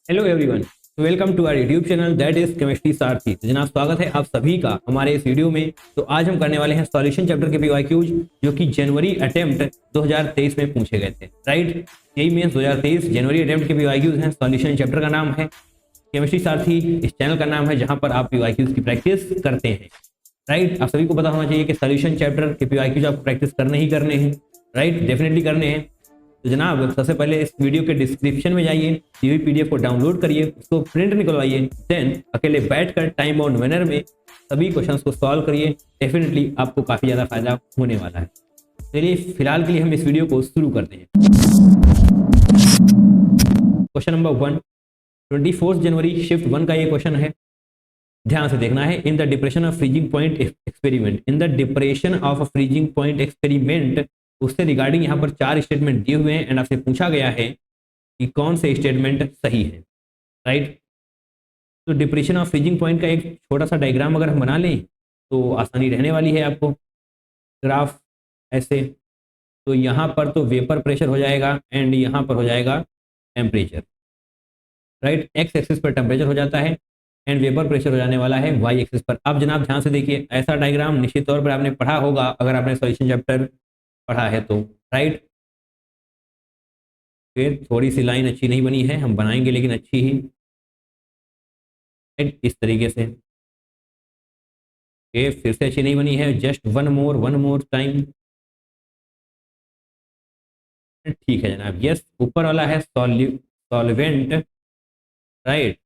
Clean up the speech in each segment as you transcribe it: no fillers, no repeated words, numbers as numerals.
Hello everyone, welcome to our YouTube channel that is chemistry Sarathi. तो जनाब स्वागत है आप सभी का हमारे इस वीडियो में। तो आज हम करने वाले हैं सॉल्यूशन चैप्टर के पीवाईक्यूज जो कि जनवरी अटेम्प्ट 2023 में पूछे गए थे। राइट, यही मीन्स 2023 जनवरी अटेम्प्ट के पीवाईक्यूज हैं। सॉल्यूशन चैप्टर का नाम है केमिस्ट्री सारथी, इस चैनल का नाम है जहां पर आप पीवाईक्यूज की प्रैक्टिस करते हैं। राइट, आप सभी को पता होना चाहिए कि सॉल्यूशन चैप्टर के पीवाईक्यूज आपको प्रैक्टिस करने ही करने हैं। राइट, डेफिनेटली करने हैं। तो जनाब सबसे पहले इस वीडियो के डिस्क्रिप्शन में जाइए, ये पीडीएफ को डाउनलोड करिए, उसको प्रिंट निकलवाइए, देन अकेले बैठकर टाइम बाउंड मैनर में सभी क्वेश्चंस को सॉल्व करिए। डेफिनेटली आपको काफी ज्यादा फायदा होने वाला है। चलिए फिलहाल के लिए हम इस वीडियो को शुरू करते हैं। क्वेश्चन नंबर 1, 24 जनवरी शिफ्ट 1 का ये क्वेश्चन है। ध्यान से देखना है। In the depression of freezing point experiment, in the depression of freezing point experiment, उससे रिगार्डिंग यहाँ पर 4 स्टेटमेंट दिए हुए हैं एंड आपसे पूछा गया है कि कौन से स्टेटमेंट सही है। राइट, तो डिप्रेशन ऑफ फ्रीजिंग पॉइंट का एक छोटा सा डायग्राम अगर हम बना लें तो आसानी रहने वाली है आपको। ग्राफ ऐसे, तो यहाँ पर तो वेपर प्रेशर हो जाएगा एंड यहाँ पर हो जाएगा टेम्परेचर। राइट, एक्स एक्सिस पर टेम्परेचर हो जाता है एंड वेपर प्रेशर हो जाने वाला है वाई एक्सिस पर। अब जनाब ध्यान से देखिए, ऐसा डायग्राम निश्चित तौर पर आपने पढ़ा होगा अगर आपने सॉल्यूशन चैप्टर पढ़ा है तो। राइट, फिर थोड़ी सी लाइन अच्छी नहीं बनी है, हम बनाएंगे लेकिन अच्छी ही। इस तरीके से फिर से अच्छी नहीं बनी है, जस्ट वन मोर टाइम। ठीक है जनाब, यस, ऊपर वाला है सॉल्वेंट। राइट,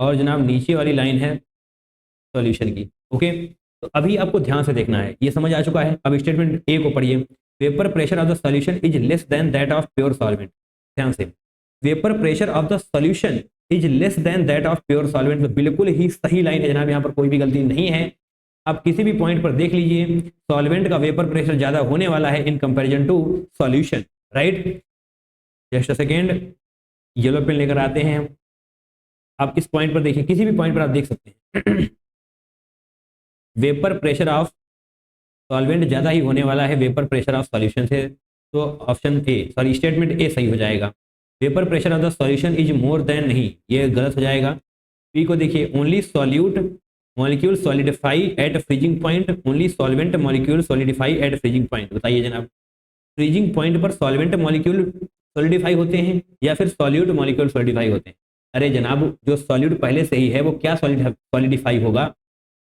और जनाब नीचे वाली लाइन है सॉल्यूशन की। ओके, तो अभी आपको ध्यान से देखना है, ये समझ आ चुका है। अब स्टेटमेंट ए को पढ़िए। Vapour pressure of the solution is less than that of pure solvent. ध्यान से, vapour pressure of the solution is less than that of pure solvent. तो बिल्कुल ही सही लाइन है जनाब, यहाँ पर कोई भी गलती नहीं है। आप किसी भी पॉइंट पर देख लीजिए, सॉल्वेंट का वेपर प्रेशर ज्यादा होने वाला है in comparison to solution. Right, just a second, yellow pen लेकर आते हैं हम। आप इस पॉइंट पर देखिए, किसी भी पॉइंट पर आप देख सकते हैं वेपर प्रेशर ऑफ सॉल्वेंट ज्यादा ही होने वाला है वेपर प्रेशर ऑफ सॉल्यूशन से। तो option A, sorry statement A सही हो जाएगा। Vapour pressure of the solution is more than, नहीं ये गलत हो जाएगा। बी को देखिए, only solute molecule solidify at freezing point, only solvent molecule solidify at freezing point. बताइए जनाब, फ्रीजिंग पॉइंट पर सॉल्वेंट मॉलिक्यूल सॉलिडिफाई होते हैं या फिर सॉल्यूट मॉलिक्यूल सॉलिडिफाई होते हैं? अरे जनाब, जो सॉल्यूट पहले से ही है वो क्या सॉलिडिफाई होगा?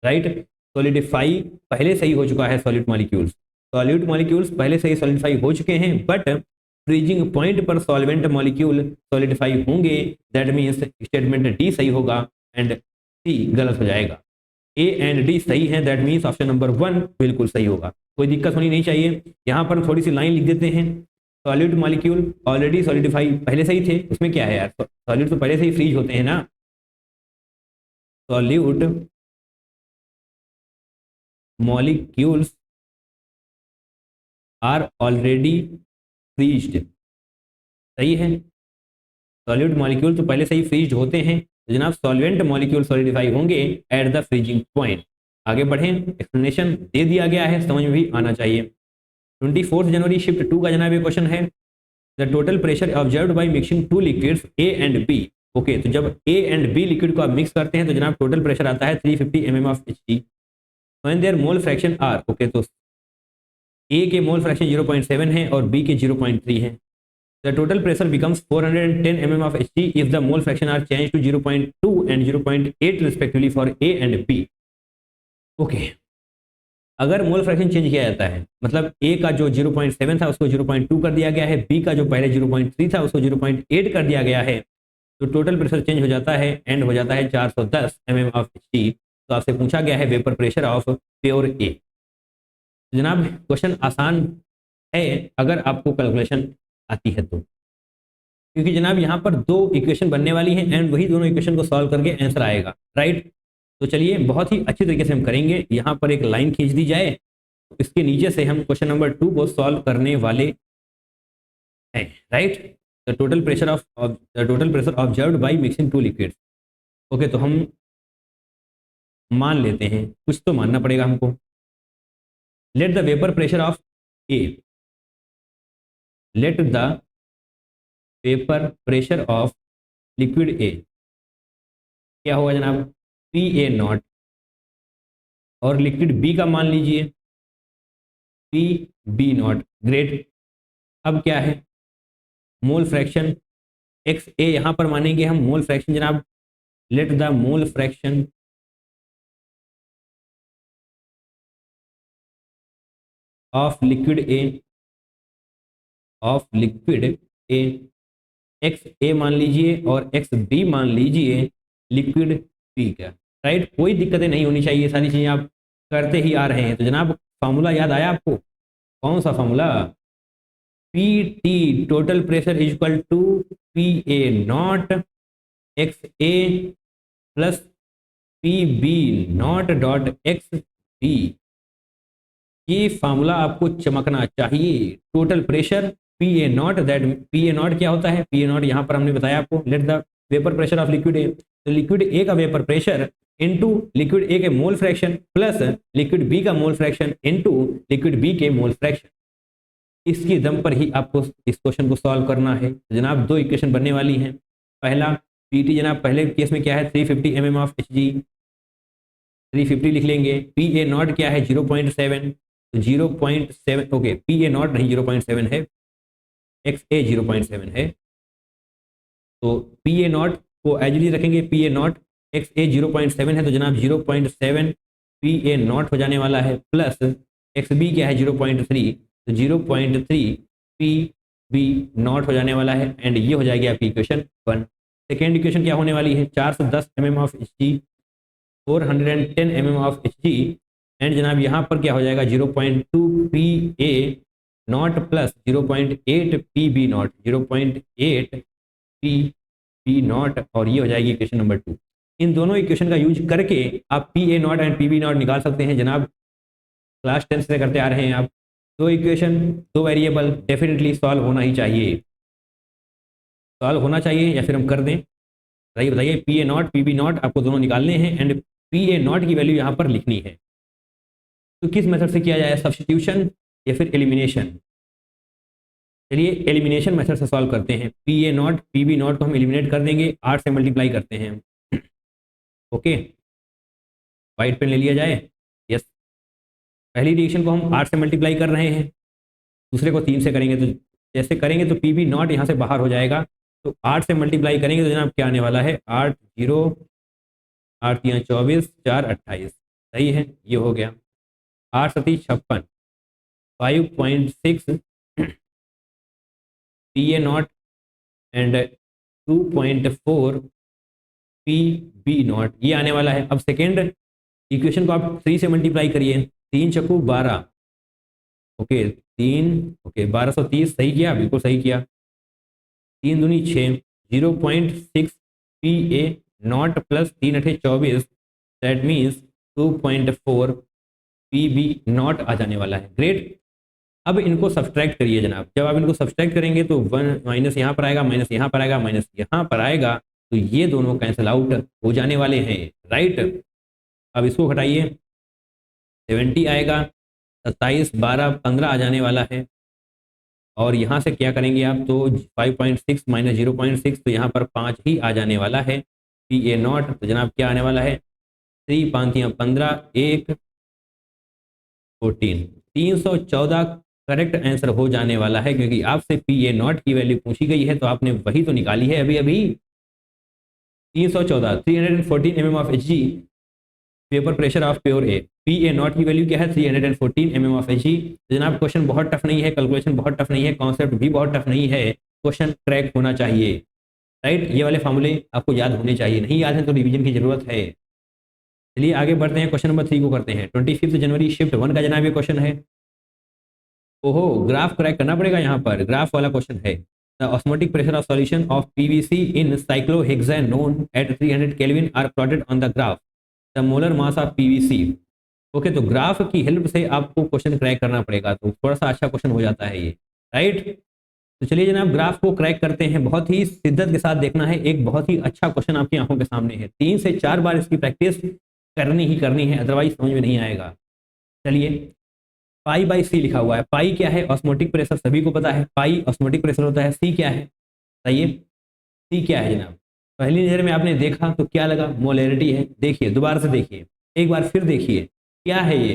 राइट, सॉलिडिफाई पहले से ही हो चुका है सॉल्यूट मॉलिक्यूल्स पहले से ही सॉलिडिफाई हो चुके हैं, बट फ्रीजिंग पॉइंट पर सॉल्वेंट मॉलिक्यूल सॉलिडिफाई होंगे। दैट मीन्स स्टेटमेंट डी सही होगा एंड सी गलत हो जाएगा। ए एंड डी सही है, दैट मीन्स ऑप्शन नंबर 1 बिल्कुल सही होगा। कोई दिक्कत होनी नहीं चाहिए। यहाँ पर थोड़ी सी लाइन लिख देते हैं। सॉलिड मॉलिक्यूल ऑलरेडी सॉलिडिफाई पहले से ही थे, उसमें क्या है यार, सॉलिड तो पहले से ही फ्रीज होते हैं ना। Solute molecules are already freezed। सही है, सॉलिड मॉलिक्यूल तो पहले से ही फ्रीज होते हैं, तो जनाब सॉल्वेंट मॉलिक्यूल सॉलिडिफाई होंगे एट द फ्रीजिंग पॉइंट। आगे बढ़ें, एक्सप्लेनेशन दे दिया गया है, समझ में भी आना चाहिए। 24 जनवरी शिफ्ट 2 का जनाब ये क्वेश्चन है। The total pressure observed by mixing two liquids A and B. Okay, तो जब ए एंड बी लिक्विड को आप मिक्स करते हैं तो जनाब टोटल प्रेशर आता है 350 mm of Hg when their mole fraction are। Okay, तो ए के मोल फ्रैक्शन 0.7 है और बी के 0.3 है। The total pressure becomes 410 mm of Hg if the mole fraction are change to 0.2 and 0.8 respectively for A and B. Okay, अगर mole fraction change किया जाता है, मतलब ए का जो 0.7 था उसको 0.2 कर दिया गया है, बी का जो पहले 0.3 था उसको 0.8 कर दिया गया है, तो टोटल प्रेशर चेंज हो जाता है एंड हो जाता है 410 mm ऑफ Hg। तो आपसे पूछा गया है वेपर प्रेशर ऑफ प्योर ए। जनाब क्वेश्चन आसान है अगर आपको कैलकुलेशन आती है तो, क्योंकि जनाब यहाँ पर 2 इक्वेशन बनने वाली हैं एंड वही दोनों इक्वेशन को सॉल्व करके आंसर आएगा। राइट, तो चलिए बहुत ही अच्छी तरीके से हम करेंगे। यहाँ पर एक लाइन खींच दी जाए, तो इसके नीचे से हम क्वेश्चन नंबर 2 को सॉल्व करने वाले हैं। Right, the total pressure observed by mixing two liquids. Okay, तो हम मान लेते हैं, कुछ तो मानना पड़ेगा हमको। Late the vapour pressure of A, late the vapour pressure of liquid ए क्या होगा जनाब, पी ए नॉट, और लिक्विड बी का मान लीजिए पी बी नॉट। ग्रेट। अब क्या है, मोल फ्रैक्शन एक्स ए यहां पर मानेंगे हम मोल फ्रैक्शन जनाब। Let the mole fraction of liquid A x A मान लीजिए और एक्स बी मान लीजिए लिक्विड बी का। राइट, कोई दिक्कतें नहीं होनी चाहिए, सारी चीजें आप करते ही आ रहे हैं। तो जनाब फार्मूला याद आया आपको, कौन सा formula, P T total pressure is equal to P A not X A plus P B not dot X B. ये फार्मूला आपको चमकना चाहिए। Total pressure P A not, that P A not क्या होता है, पी ए नॉट यहाँ पर हमने बताया आपको, let the vapour pressure of liquid A. तो लिक्विड ए का vapour pressure into liquid A के mole fraction plus liquid B का mole fraction into liquid B के मोल फ्रैक्शन। इसकी दम पर ही आपको इस क्वेश्चन को सॉल्व करना है। तो जनाब दो इक्वेशन बनने वाली हैं। पहला पीटी जनाब पहले केस में क्या है 350 mm ऑफ एचजी, 350 लिख लेंगे। पी ए नॉट क्या है 0.7, तो 0.7 ओके, पी ए नॉट नहीं 0.7 है, एक्स ए 0.7 है। तो पी ए नॉट को एज इट रखेंगे, पी ए नॉट एक्स ए 0.7 है, तो जनाब 0.7 पी ए नॉट हो जाने वाला है, प्लस एक्स बी क्या है 0.3, तो 0.3 पी बी नॉट हो जाने वाला है। एंड ये हो जाएगी आपकी इक्वेशन 1। सेकेंड इक्वेशन क्या होने वाली है 410 mm of H G, 410 mm of H G. And जनाब यहाँ पर क्या हो जाएगा 0.2 P A not plus 0.8 P B not, 0.8 P B not, और ये हो जाएगी इक्वेशन नंबर 2। इन दोनों इक्वेशन का यूज करके आप P A not and P B not निकाल सकते हैं। जनाब क्लास 10 से करते आ रहे हैं आप। दो इक्वेशन दो वेरिएबल डेफिनेटली सॉल्व होना ही चाहिए, सॉल्व होना चाहिए, या फिर हम कर दें। बताइए P A not P B not आपको दोनों निकालने हैं एंड पी ए नॉट की वैल्यू यहाँ पर लिखनी है। तो किस मेथड से किया जाए, सब्स्टिट्यूशन या फिर एलिमिनेशन। चलिए एलिमिनेशन मेथड से सॉल्व करते हैं। P A not P B not को हम एलिमिनेट कर देंगे, 8 से मल्टीप्लाई करते हैं। ओके, वाइट पेन ले लिया जाए। यस, पहली रिएक्शन को हम 8 से मल्टीप्लाई कर रहे हैं, दूसरे को 3 से करेंगे। तो जैसे करेंगे तो पी बी नॉट यहाँ से बाहर हो जाएगा। तो 8 से मल्टीप्लाई करेंगे तो जनाब क्या आने वाला है 8 0 8 3 24 4 28। सही है, ये हो गया। 8 7 56, 5.6 P A not and 2.4 P B not, ये आने वाला है। अब सेकेंड इक्वेशन को आप 3 से मल्टीप्लाई करिए, 3 चक्कू 12, ओके 3 ओके 1230, सही किया, बिल्कुल सही किया। 3 दूनी 6, 0.6 पी ए नॉट प्लस 3 अठे 24, that means 2.4 P B naught आ जाने वाला है। ग्रेट। अब इनको सब्सट्रैक्ट करिए जनाब। जब आप इनको सब्सट्रैक्ट करेंगे तो 1 माइनस यहाँ पर आएगा, माइनस यहाँ पर आएगा, माइनस यहाँ पर आएगा, तो ये दोनों कैंसिल आउट हो जाने वाले हैं। राइट, अब इसको घटाइए, 70 आएगा, 27 12 15 आ जाने वाला है। और यहाँ से क्या करेंगे आप, तो 5.6 माइनस 0.6, तो यहाँ पर 5 ही आ जाने वाला है पी ए नॉट। तो जनाब क्या आने वाला है 3 5 15 1 14, 314 करेक्ट आंसर हो जाने वाला है, क्योंकि आपसे पी ए नॉट की वैल्यू पूछी गई है तो आपने वही तो निकाली है अभी अभी। 314 314 mm of H ji, vapour pressure of pure A. P A not की वैल्यू क्या है 314 mm ऑफ एच जी। जनाब क्वेश्चन बहुत टफ नहीं है, कैलकुलेशन बहुत टफ नहीं है, कॉन्सेप्ट भी बहुत टफ नहीं है, क्वेश्चन क्रैक होना चाहिए। राइट, ये वाले फॉर्मूले आपको याद होने चाहिए, नहीं याद है तो रिवीजन की जरूरत है। चलिए आगे बढ़ते हैं, क्वेश्चन नंबर 3 को करते हैं। 25 जनवरी शिफ्ट 1 का जनाब ये क्वेश्चन है। ओहो, ग्राफ क्रैक करना पड़ेगा, यहाँ पर ग्राफ वाला क्वेश्चन है। The osmotic pressure of solution of PVC in cyclohexanone at 300 kelvin are plotted on the graph. The molar mass of PVC. Okay, तो ग्राफ की हेल्प से आपको क्वेश्चन क्रैक करना पड़ेगा, तो थोड़ा सा अच्छा क्वेश्चन हो जाता है ये। राइट, तो चलिए जनाब ग्राफ को क्रैक करते हैं। बहुत ही शिद्दत के साथ देखना है, एक बहुत ही अच्छा क्वेश्चन आपकी आंखों के सामने है। 3 से 4 बार इसकी प्रैक्टिस करनी ही करनी है, अदरवाइज समझ में नहीं आएगा। चलिए, पाई बाई सी लिखा हुआ है। पाई क्या है, ऑस्मोटिक प्रेशर, सभी को पता है पाई ऑस्मोटिक प्रेशर होता है। सी क्या है, बताइए सी क्या है जनाब, पहली नज़र में आपने देखा तो क्या लगा, मोलैरिटी है। देखिए दोबारा से देखिए, एक बार फिर देखिए क्या है ये,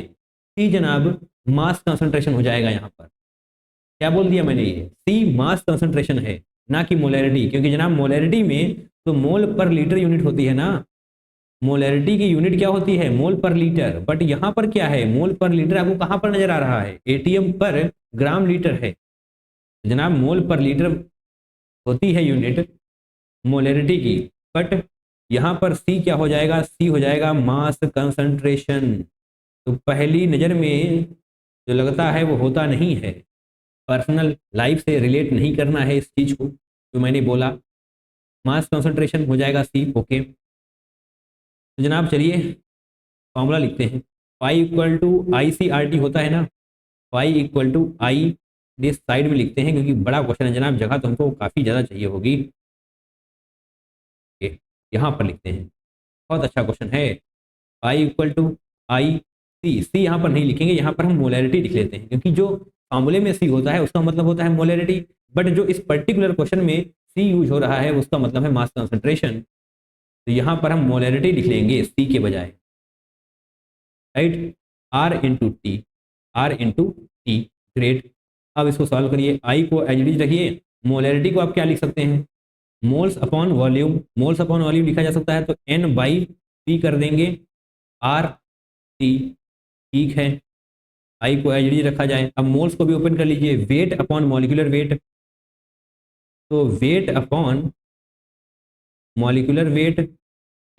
सी जनाब मास कंसंट्रेशन हो जाएगा यहाँ पर। क्या बोल दिया मैंने, ये सी मास कंसंट्रेशन है ना कि मोलैरिटी, क्योंकि जनाब मोलैरिटी में तो मोल पर लीटर यूनिट होती है ना, मोलैरिटी की यूनिट क्या होती है, मोल पर लीटर। बट यहाँ पर क्या है, मोल पर लीटर आपको कहाँ पर नजर आ रहा है, एटीएम पर ग्राम लीटर है जनाब, मोल पर लीटर होती है यूनिट मोलैरिटी की। बट यहाँ पर सी क्या हो जाएगा, सी हो जाएगा मास कंसंट्रेशन। तो पहली नज़र में जो लगता है वो होता नहीं है, पर्सनल लाइफ से रिलेट नहीं करना है इस चीज़ को, जो मैंने बोला मास कंसंट्रेशन हो जाएगा सी। ओके, तो जनाब चलिए फॉर्मूला लिखते हैं, phi equal to I C R T होता है ना, phi equal to I, this side में लिखते हैं क्योंकि बड़ा क्वेश्चन है जनाब, जगह तो हमको काफ़ी ज़्यादा चाहिए होगी। यहाँ पर लिखते हैं, बहुत अच्छा क्वेश्चन है। फाई इक्वल टू आई सी, सी यहाँ पर नहीं लिखेंगे, यहाँ पर हम मोलैरिटी लिख लेते हैं क्योंकि जो फॉर्मूले में सी होता है उसका मतलब होता है मोलैरिटी, बट जो इस पर्टिकुलर क्वेश्चन में सी यूज हो रहा है उसका मतलब है मास कंसंट्रेशन। तो यहाँ पर हम मोलैरिटी लिख लेंगे सी के बजाय, right, R into T, R into T, great. अब इसको सॉल्व करिए, आई को एज इट इज रखिए, मोलैरिटी को आप क्या लिख सकते हैं, moles upon volume, moles upon volume लिखा जा सकता है तो एन बाई पी कर देंगे, आर टी, ठीक है। आई को एज इट इज रखा जाए, अब मोल्स को भी ओपन कर लीजिए, वेट अपॉन मॉलिक्यूलर वेट, तो weight upon molecular weight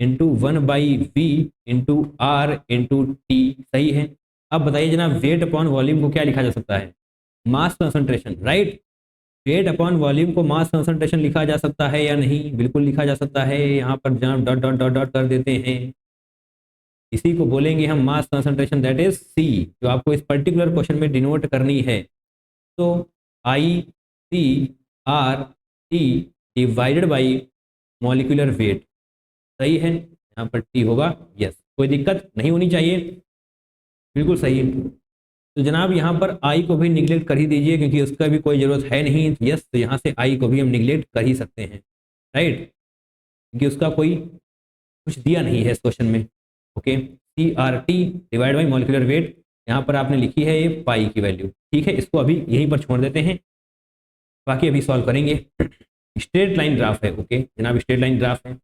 into 1/v into R into T, सही है। अब बताइए जनाब वेट अपॉन वॉल्यूम को क्या लिखा जा सकता है, mass concentration, right. Weight upon volume को मास कंसंट्रेशन लिखा जा सकता है या नहीं, बिल्कुल लिखा जा सकता है। यहाँ पर जनाब डॉट डॉट डॉट डॉट कर देते हैं, इसी को बोलेंगे हम मास कंसंट्रेशन, दैट इज सी, जो आपको इस पर्टिकुलर क्वेश्चन में डिनोट करनी है। तो I C R T divided by molecular weight, सही है, यहाँ पर टी होगा, यस, कोई दिक्कत नहीं होनी चाहिए, बिल्कुल सही है। तो जनाब यहाँ पर आई को भी निगलेक्ट कर ही दीजिए क्योंकि उसका भी कोई ज़रूरत है नहीं, यस, तो यहाँ से आई को भी हम निगलेक्ट कर ही सकते हैं, राइट, क्योंकि उसका कोई कुछ दिया नहीं है इस क्वेश्चन में। Okay, C R T divide by molecular weight, यहाँ पर आपने लिखी है ये पाई की वैल्यू, ठीक है, इसको अभी यहीं पर छोड़ देते हैं, बाकी अभी सॉल्व करेंगे। स्ट्रेट लाइन ग्राफ है, ओके जनाब, स्ट्रेट लाइन ग्राफ है,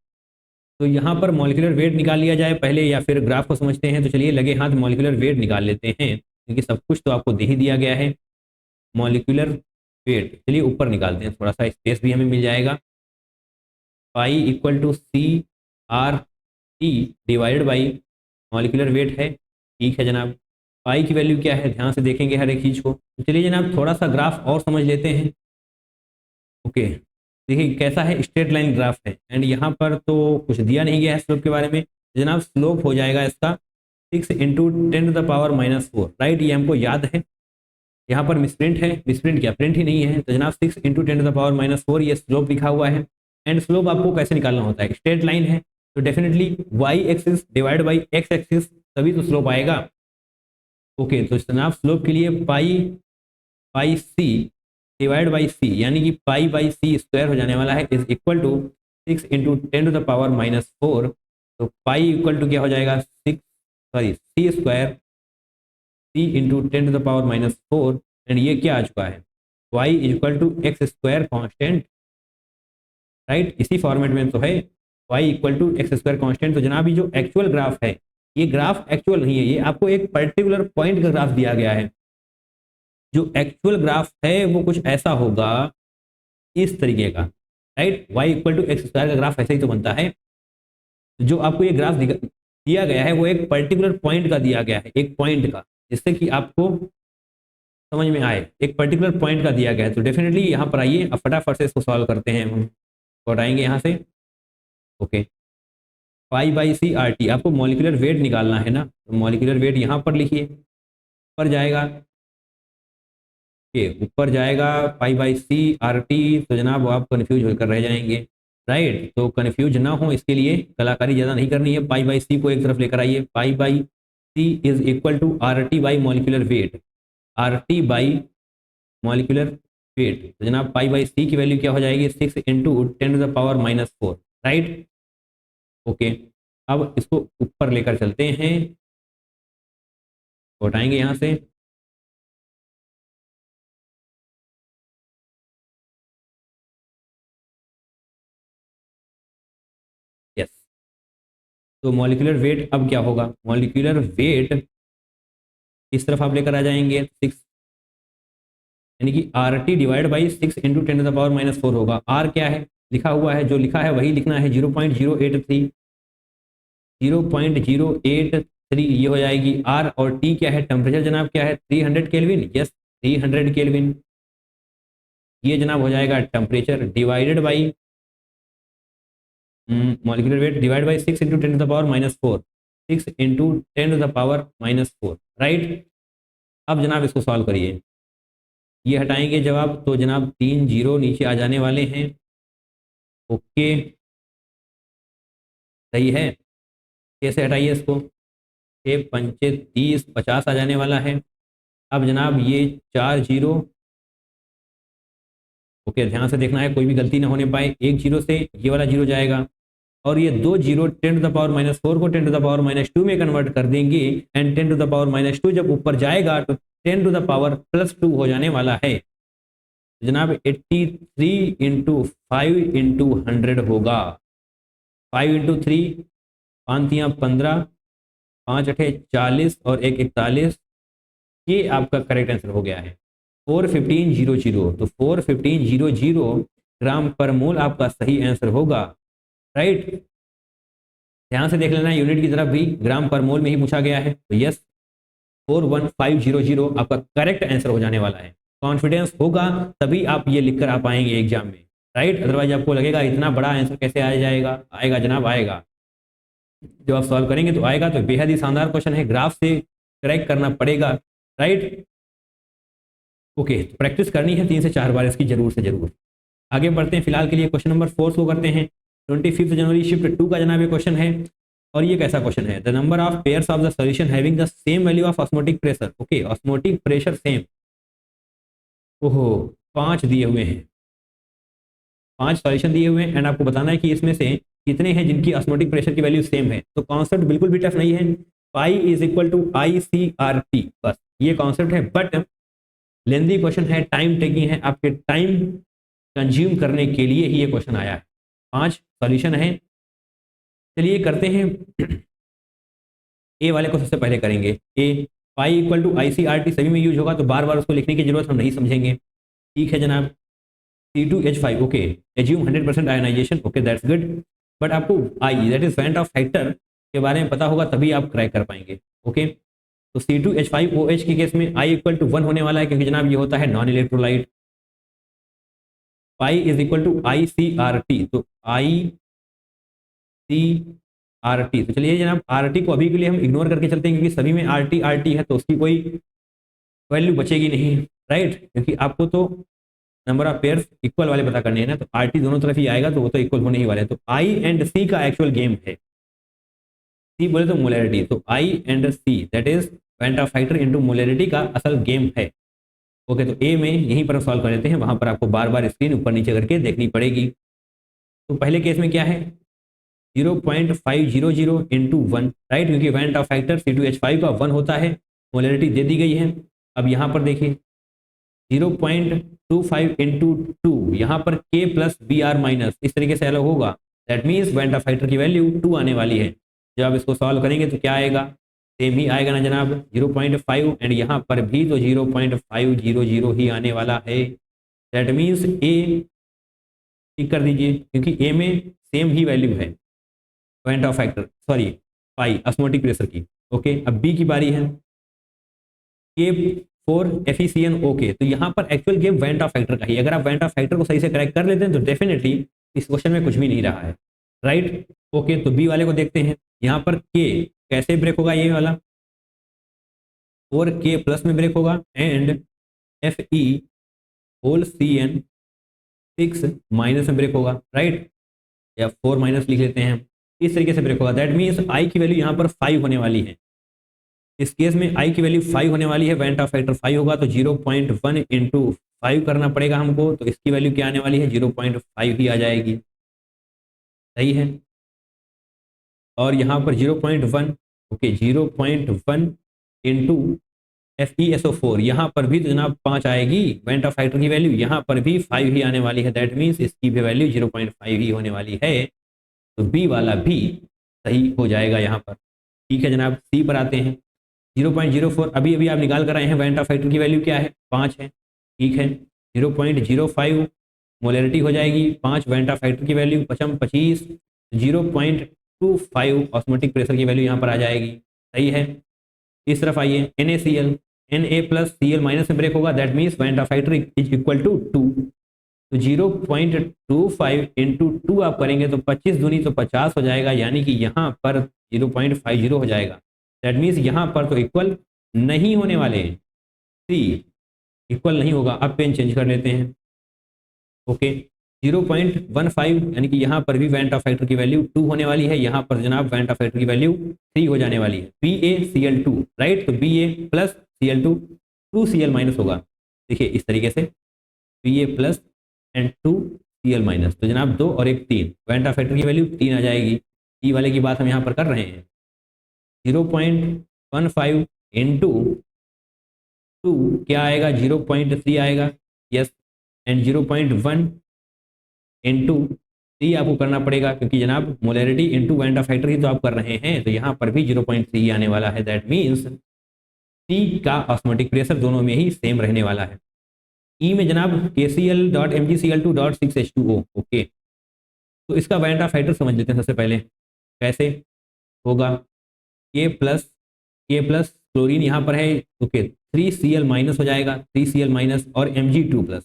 तो यहाँ पर मॉलिक्यूलर वेट निकाल लिया जाए पहले या फिर ग्राफ को समझते हैं, तो चलिए लगे हाथ मॉलिक्यूलर वेट निकाल लेते हैं क्योंकि सब कुछ तो आपको दे ही दिया गया है। मॉलिक्यूलर वेट चलिए ऊपर निकालते हैं, थोड़ा सा स्पेस भी हमें मिल जाएगा। Pi equal to C R T divided by molecular weight है, ठीक है जनाब। पाई की वैल्यू क्या है, ध्यान से देखेंगे हर एक चीज़ को। तो चलिए जनाब थोड़ा सा ग्राफ और समझ लेते हैं। ओके, देखिए कैसा है, स्ट्रेट लाइन ग्राफ है एंड यहाँ पर तो कुछ दिया नहीं गया है स्लोप के बारे में। जनाब स्लोप हो जाएगा इसका 6 इंटू 10⁻⁻⁴, राइट, ये हमको याद है। यहाँ पर मिसप्रिंट है, मिसप्रिंट क्या, प्रिंट ही नहीं है, तो जनाब 6 इंटू 10⁻⁻⁴ ये स्लोप लिखा हुआ है। एंड स्लोप आपको कैसे निकालना होता है, स्ट्रेट लाइन है तो definitely Y axis divide by X axis, तभी तो स्लोप आएगा। ओके, तो जनाब स्लोप के लिए पाई पाई सी डिवाइड बाई सी, यानी कि पाई बाई सी स्क्वायर हो जाने वाला है, इज इक्वल टू 6 इंटू 10⁻⁻⁴। तो पाई इक्वल टू क्या हो जाएगा, C square C into 10⁻⁻⁴, and ये क्या आ चुका है, Y equal to X square constant, right, इसी फॉर्मेट में तो है, Y equal to X square constant. तो जनाब ये जो एक्चुअल ग्राफ है, ये ग्राफ एक्चुअल नहीं है, ये आपको एक पर्टिकुलर पॉइंट का ग्राफ दिया गया है। जो एक्चुअल ग्राफ है वो कुछ ऐसा होगा इस तरीके का, right, Y equal to X square का ग्राफ ऐसे ही तो बनता है। जो आपको ये ग्राफ दिया गया है वो एक पर्टिकुलर पॉइंट का दिया गया है, एक पॉइंट का, जिससे कि आपको समझ में आए, एक पर्टिकुलर पॉइंट का दिया गया है। तो डेफिनेटली यहाँ पर आइए, अब फटाफट से इसको सॉल्व करते हैं, हम हटाएंगे यहाँ से। Okay, pi by C R T, आपको मॉलिक्यूलर वेट निकालना है ना, तो मॉलिक्यूलर वेट यहाँ पर लिखिए, ऊपर जाएगा, ऊपर जाएगा pi by C R T, तो जनाब आप कन्फ्यूज होकर रह जाएंगे, राइट। तो कन्फ्यूज ना हो इसके लिए कलाकारी ज़्यादा नहीं करनी है, पाई बाई सी को एक तरफ लेकर आइए, pi by C is equal to R T by molecular weight, R T by molecular weight. तो जनाब पाई बाई सी की वैल्यू क्या हो जाएगी, 6 इंटू 10⁻⁻⁴, राइट। ओके, अब इसको ऊपर लेकर चलते हैं, उठाएंगे यहाँ से, यस। तो मॉलिक्यूलर वेट अब क्या होगा, मॉलिक्यूलर वेट इस तरफ आप लेकर आ जाएंगे 6, यानी कि are T divide by 6 into 10⁻⁻4 होगा। आर क्या है, लिखा हुआ है, जो लिखा है वही लिखना है, 0.083, 0.083 ये हो जाएगी आर। और टी क्या है, टेम्परेचर जनाब क्या है, 300 केल्विन, यस 300 केल्विन, ये जनाब हो जाएगा temperature, divided by molecular weight divide by 6 into 10⁻⁻4, 6 into 10⁻⁻4, right. अब जनाब इसको सॉल्व करिए, ये हटाएंगे जवाब तो जनाब 3 जीरो नीचे आ जाने वाले हैं। ओके, सही है। कैसे हटाइए इसको, 6 पंचे 30, 50 आ जाने वाला है। अब जनाब ये 4 जीरो, ओके ध्यान से देखना है कोई भी गलती ना होने पाए, एक जीरो से ये वाला जीरो जाएगा, और ये 2 जीरो 10⁻⁻4 को 10⁻⁻2 में कन्वर्ट कर देंगे, एंड 10⁻⁻2 जब ऊपर जाएगा तो 10⁻+2 हो जाने वाला है। जनाब 83 इंटू 5 इंटू 100 होगा, 5 इंटू 3, 5 15, 5 अठे 40 और 1 41, ये आपका करेक्ट आंसर हो गया है 41500। तो 41500 ग्राम पर मोल आपका सही आंसर होगा, राइट। ध्यान से देख लेना, यूनिट की तरफ भी ग्राम पर मोल में ही पूछा गया है, तो यस 41500 आपका करेक्ट आंसर हो जाने वाला है। कॉन्फिडेंस होगा तभी आप ये लिखकर आ पाएंगे एग्जाम में, राइट। अदरवाइज आपको लगेगा इतना बड़ा आंसर कैसे आ जाएगा, आएगा जनाब आएगा, जब आप सॉल्व करेंगे तो आएगा। तो बेहद ही शानदार क्वेश्चन है, ग्राफ से क्रैक करना पड़ेगा, राइट। ओके, प्रैक्टिस करनी है 3 से 4 बार इसकी जरूर से जरूर। आगे बढ़ते हैं, फिलहाल के लिए क्वेश्चन नंबर 4 को करते हैं। 25 जनवरी शिफ्ट 2 का जनाब ये क्वेश्चन है, और ये कैसा क्वेश्चन है, the number of pairs of the solution having the same value of osmotic pressure, okay osmotic pressure same, ओहो 5 दिए हुए हैं, 5 सॉल्यूशन दिए हुए हैं, एंड आपको बताना है कि इसमें से कितने हैं जिनकी ऑस्मोटिक प्रेशर की वैल्यू सेम है। तो कॉन्सेप्ट बिल्कुल भी टफ नहीं है, pi is equal to ICRT, बस ये कॉन्सेप्ट है। बट लेंदी क्वेश्चन है, टाइम टेकिंग है, आपके टाइम कंज्यूम करने के लिए ही ये क्वेश्चन आया है। 5 सॉल्यूशन है, चलिए करते हैं। ए वाले को सबसे पहले करेंगे, ए पाई इक्वल टू ICRT सभी में यूज होगा, तो बार बार उसको लिखने की जरूरत हम नहीं समझेंगे, ठीक है जनाब। C2H5, okay assume 100% ionisation, okay that's good. But आपको I that is van't Hoff factor के बारे में पता होगा तभी आप क्रैक कर पाएंगे, ओके। तो C2H5OH के केस में आई इक्वल टू 1 होने वाला है, क्योंकि जनाब ये होता है non electrolyte. Pi is equal to ICRT, तो ICRT, तो चलिए जनाब RT को अभी के लिए हम इग्नोर करके चलते हैं, क्योंकि सभी में RT है, तो उसकी कोई वैल्यू बचेगी नहीं, राइट। क्योंकि आपको तो नंबर ऑफ पेयर्स इक्वल वाले पता करने हैं ना, तो RT दोनों तरफ ही आएगा, तो वो तो इक्वल होने ही वाले हैं। तो I एंड C का एक्चुअल गेम है, C बोले तो मोलैरिटी, तो I and C that is van't Hoff factor into molarity का असल गेम है, ओके। तो ए में यहीं पर सॉल्व कर लेते हैं, वहां पर आपको बार बार स्क्रीन ऊपर नीचे करके देखनी पड़ेगी। तो पहले केस में क्या है, 0.500 इंटू 1, राइट, क्योंकि वेंट ऑफ फैक्टर C2H5 का 1 होता है, मोलैरिटी दे दी गई है। अब यहाँ पर देखिए 0.25 इंटू 2, यहाँ पर K प्लस BR माइनस इस तरीके से अलग होगा, that means van't Hoff factor की वैल्यू 2 आने वाली है। जब आप इसको सॉल्व करेंगे तो क्या आएगा, सेम ही आएगा ना जनाब, 0.5, एंड यहाँ पर भी तो 0.500 ही आने वाला है, दैट मीन्स ए टिक कर दीजिए, क्योंकि ए में सेम ही वैल्यू है वेंट ऑफ फैक्टर, सॉरी पाई ऑस्मोटिक प्रेशर की, ओके। अब बी की बारी है, K4 FeCN, ओके। तो यहाँ पर actual game went Hoff factor का ही, अगर आप वेंट ऑफ फैक्टर को सही से क्रैक कर लेते हैं तो डेफिनेटली इस क्वेश्चन में कुछ भी नहीं रहा है, राइट, ओके। तो बी वाले को देखते हैं, यहाँ पर K कैसे ब्रेक होगा, ये वाला 4K प्लस में ब्रेक होगा, एंड FeCN 6 माइनस में ब्रेक होगा, राइट, या 4 माइनस लिख लेते हैं, इस तरीके से ब्रेक होगा। दैट मीन्स आई की वैल्यू यहाँ पर 5 होने वाली है, इस केस में आई की वैल्यू 5 होने वाली है, वेंट ऑफ फैक्टर 5 होगा, तो 0.1 इंटू 5 करना पड़ेगा हमको, तो इसकी वैल्यू क्या आने वाली है, 0.5 ही आ जाएगी, सही है। और यहाँ पर 0.1, ओके 0.1 इंटू FeSO4, यहाँ पर भी तो जनाब 5 आएगी वेंट ऑफ फैक्टर की वैल्यू, यहाँ पर भी 5 ही आने वाली है, दैट मीन्स इसकी भी वैल्यू 0.5 ही होने वाली है, तो बी वाला भी सही हो जाएगा यहाँ पर। ठीक है जनाब, सी पर आते हैं। 0.04 अभी अभी आप निकाल कर आए हैं, वेंट ऑफ फैक्टर की वैल्यू क्या है, 5 है। ठीक है, 0.05 मोलैरिटी हो जाएगी, 5 वेंट ऑफ फैक्टर की वैल्यू, 25, 0.25 ऑस्मोटिक प्रेशर की वैल्यू यहाँ पर आ जाएगी। सही है। इस तरफ आइए, NaCl, Na plus Cl minus में ब्रेक होगा, that means van't Hoff factor is equal to 2, तो 0.25 इंटू 2 आप करेंगे तो 25 दूनी तो 50 हो जाएगा, यानी कि यहाँ पर 0.50 हो जाएगा, दैट मीन्स यहाँ पर तो इक्वल नहीं होने वाले हैं, सी इक्वल नहीं होगा। अब पेन चेंज कर लेते हैं, ओके 0.15, यानी कि यहाँ पर भी वेंट ऑफ फैक्टर की वैल्यू 2 होने वाली है, यहाँ पर जनाब वेंट ऑफ फैक्टर की वैल्यू 3 हो जाने वाली है, BaCl2, राइट, तो Ba plus Cl2 2Cl minus होगा, देखिए इस तरीके से Ba plus and 2Cl minus, तो जनाब 2 और 1 3, वेंट ऑफ फैक्टर की वैल्यू 3 आ जाएगी। ई वाले की बात हम यहाँ पर कर रहे हैं, 0.15 इंटू 2 क्या आएगा, 0.3 आएगा, यस, एंड 0.1 इंटू 3 आपको करना पड़ेगा, क्योंकि जनाब molarity into van't Hoff factor ही तो आप कर रहे हैं, तो यहाँ पर भी 0.3 आने वाला है, दैट मीन्स टी का ऑस्मोटिक प्रेशर दोनों में ही सेम रहने वाला है। ई में जनाब KCl.MgCl2.6H2O, ओके, तो इसका वेंट ऑफ फैक्टर समझ लेते हैं सबसे पहले, कैसे होगा, K प्लस क्लोरीन यहाँ पर है, ओके 3Cl माइनस हो जाएगा, 3Cl माइनस और Mg2 प्लस,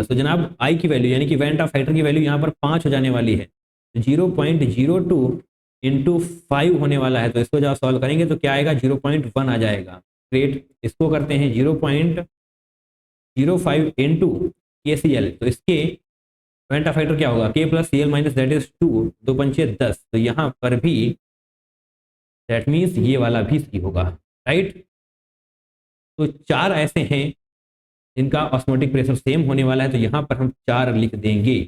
तो जनाब आई की वैल्यू यानी कि वेंट ऑफ फैक्टर की वैल्यू यहाँ पर 5 हो जाने वाली है, 0.02 इंटू 5 होने वाला है, तो इसको जब सॉल्व करेंगे तो क्या आएगा, 0.1 आ जाएगा। ग्रेट, इसको करते हैं 0.05 इंटू KCl, तो इसके वेंट ऑफ फैक्टर क्या होगा, K plus Cl minus that is 2, 2 पंचे 10, तो यहाँ पर भी दैट मीन्स ये वाला भी सही होगा, राइट। तो 4 ऐसे हैं जिनका ऑस्मोटिक प्रेशर सेम होने वाला है, तो यहाँ पर हम 4 लिख देंगे।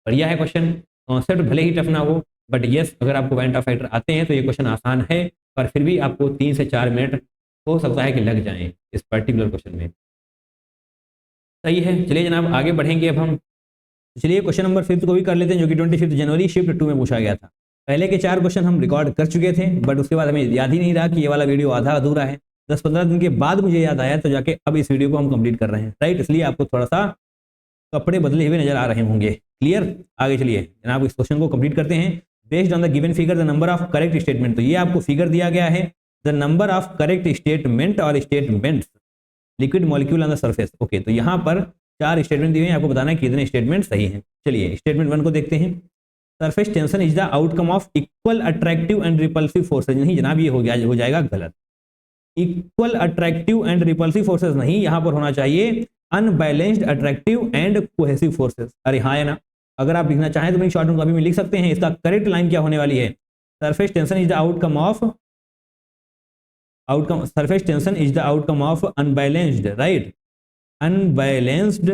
बढ़िया है क्वेश्चन, कॉन्सेप्ट भले ही टफ ना हो, बट यस अगर आपको वेंट ऑफ फैक्टर आते हैं तो ये क्वेश्चन आसान है, पर फिर भी आपको 3 से 4 मिनट हो सकता है कि लग जाएं इस पर्टिकुलर क्वेश्चन में। सही है, चलिए जनाब आगे बढ़ेंगे अब हम। चलिए क्वेश्चन नंबर 5 को भी कर लेते हैं, जो कि 25 जनवरी शिफ्ट 2 में पूछा गया था। पहले के 4 क्वेश्चन हम रिकॉर्ड कर चुके थे, बट उसके बाद हमें याद ही नहीं रहा कि ये वाला वीडियो आधा अधूरा है। 10-15 दिन के बाद मुझे याद आया, तो जाके अब इस वीडियो को हम कंप्लीट कर रहे हैं, राइट, इसलिए आपको थोड़ा सा कपड़े बदले हुए नजर आ रहे होंगे। क्लियर, आगे चलिए जनाब इस क्वेश्चन को कंप्लीट करते हैं। Based on the given figure the number of correct statement, तो ये आपको फिगर दिया गया है, the number of correct statement और statements liquid molecule on the surface, okay, तो यहाँ पर 4 स्टेटमेंट दिए हैं, आपको बताना है कितने स्टेटमेंट सही हैं। चलिए स्टेटमेंट 1 को देखते हैं, surface tension is the outcome of equal attractive and repulsive forces, नहीं जनाब ये हो जाएगा गलत, equal attractive and repulsive forces नहीं, यहां पर होना चाहिए unbalanced attractive and cohesive forces. अरे हाँ है ना, अगर आप लिखना चाहें तो मेरी शॉर्ट नोट कॉपी में लिख सकते हैं, इसका करेक्ट लाइन क्या होने वाली है, surface tension is the outcome surface tension is the outcome of unbalanced, right, unbalanced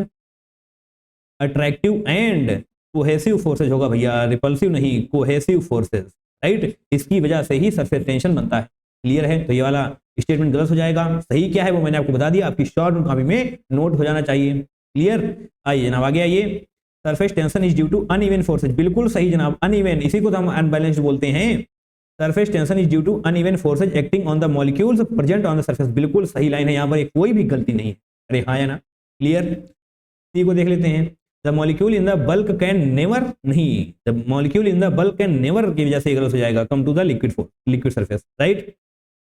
attractive and cohesive forces होगा भैया, रिपल्सिव नहीं, कोहेसिव फोर्सेज, राइट, इसकी वजह से ही सरफेस टेंशन बनता है। क्लियर है, तो ये वाला स्टेटमेंट गलत हो जाएगा, सही क्या है वो मैंने आपको बता दिया, आपकी शॉर्ट नोट कॉपी में नोट हो जाना चाहिए। क्लियर, आइए जनाब आगे आइए, surface tension is due to uneven forces, बिल्कुल सही जनाब, अनइवन, इसी को तो हम अनबैलेंस्ड बोलते हैं। Surface tension is due to uneven forces acting on the molecules present on the surface, बिल्कुल सही लाइन है, यहाँ पर कोई भी गलती नहीं है। अरे हाँ है ना, क्लियर। सी को देख लेते हैं, the molecule in the bulk can never, नहीं, the molecule in the bulk can never की वजह से गलत हो जाएगा, come to the liquid surface, right,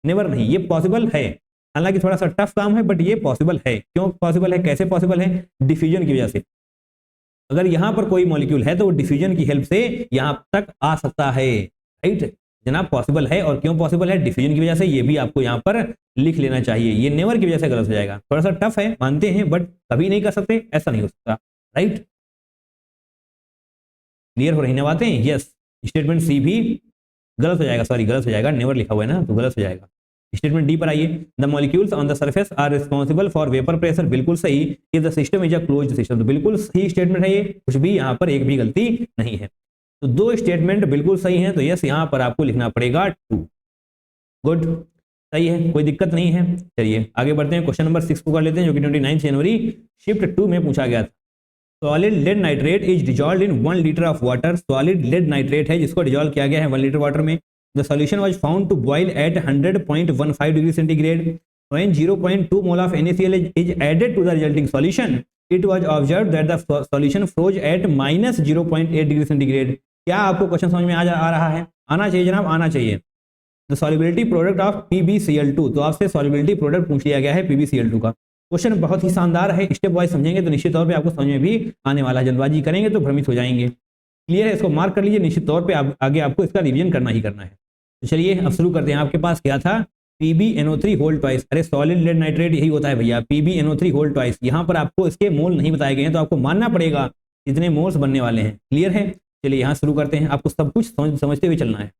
never नहीं, ये पॉसिबल है, हालांकि थोड़ा सा टफ काम है, बट ये पॉसिबल है। क्यों पॉसिबल है, कैसे पॉसिबल है, डिफ्यूजन की वजह से, अगर यहां पर कोई मॉलिक्यूल है तो वो डिफ्यूजन की हेल्प से यहां तक आ सकता है, राइट जनाब, पॉसिबल है। और क्यों पॉसिबल है, डिफ्यूजन की वजह से, ये भी आपको यहां पर लिख लेना चाहिए, ये नेवर की वजह से गलत हो जाएगा, थोड़ा सा टफ है मानते हैं, बट कभी नहीं कर सकते, ऐसा नहीं हो सकता, राइट। क्लियर हो रही ना बातें, यस, स्टेटमेंट सी भी गलत हो जाएगा, सॉरी गलत हो जाएगा, नेवर लिखा हुआ है ना, तो गलत हो जाएगा। स्टेटमेंट डी पर आइए, the molecules on the surface are responsible for vapour pressure, बिल्कुल सही। If the system is a closed system, तो बिल्कुल सही स्टेटमेंट है ये, कुछ भी यहाँ पर एक भी गलती नहीं है। तो दो स्टेटमेंट बिल्कुल सही है, तो यस यहाँ पर आपको लिखना पड़ेगा ट्रू। गुड, सही है, कोई दिक्कत नहीं है। चलिए आगे बढ़ते हैं, क्वेश्चन नंबर 6 को कर लेते हैं, जो कि 29 जनवरी शिफ्ट 2 में पूछा गया था। Solid lead nitrate is dissolved in 1 litre of water, solid lead nitrate है जिसको डिजॉल्व किया गया है 1 लीटर वाटर में। The solution was found to boil at 100.15 degree centigrade, when 0.2 mole of NaCl is added to the resulting solution, it was observed that the solution froze at -0.8 degree centigrade. क्या आपको question समझ में आ रहा है? आना चाहिए जनाब, आना चाहिए। The solubility product of PbCl2, तो आपसे सॉल्युबिलिटी प्रोडक्ट पूछ लिया गया है PbCl2 का। क्वेश्चन बहुत ही शानदार है, स्टेप वाइज समझेंगे तो निश्चित तौर पे आपको समझ में भी आने वाला है, जल्दबाजी करेंगे तो भ्रमित हो जाएंगे। क्लियर है, इसको मार्क कर लीजिए, निश्चित तौर पे आगे आपको इसका रिवीजन करना ही करना है। तो चलिए अब शुरू करते हैं। आपके पास क्या था? PbNO3 होल ट्वाइस, अरे सॉलिड लेड नाइट्रेट यही होता है भैया, PbNO3 होल ट्वाइस। यहाँ पर आपको इसके मोल नहीं बताए गए हैं, तो आपको मानना पड़ेगा इतने मोल्स बनने वाले हैं। क्लियर है, चलिए यहाँ शुरू करते हैं, आपको सब कुछ समझते हुए चलना है।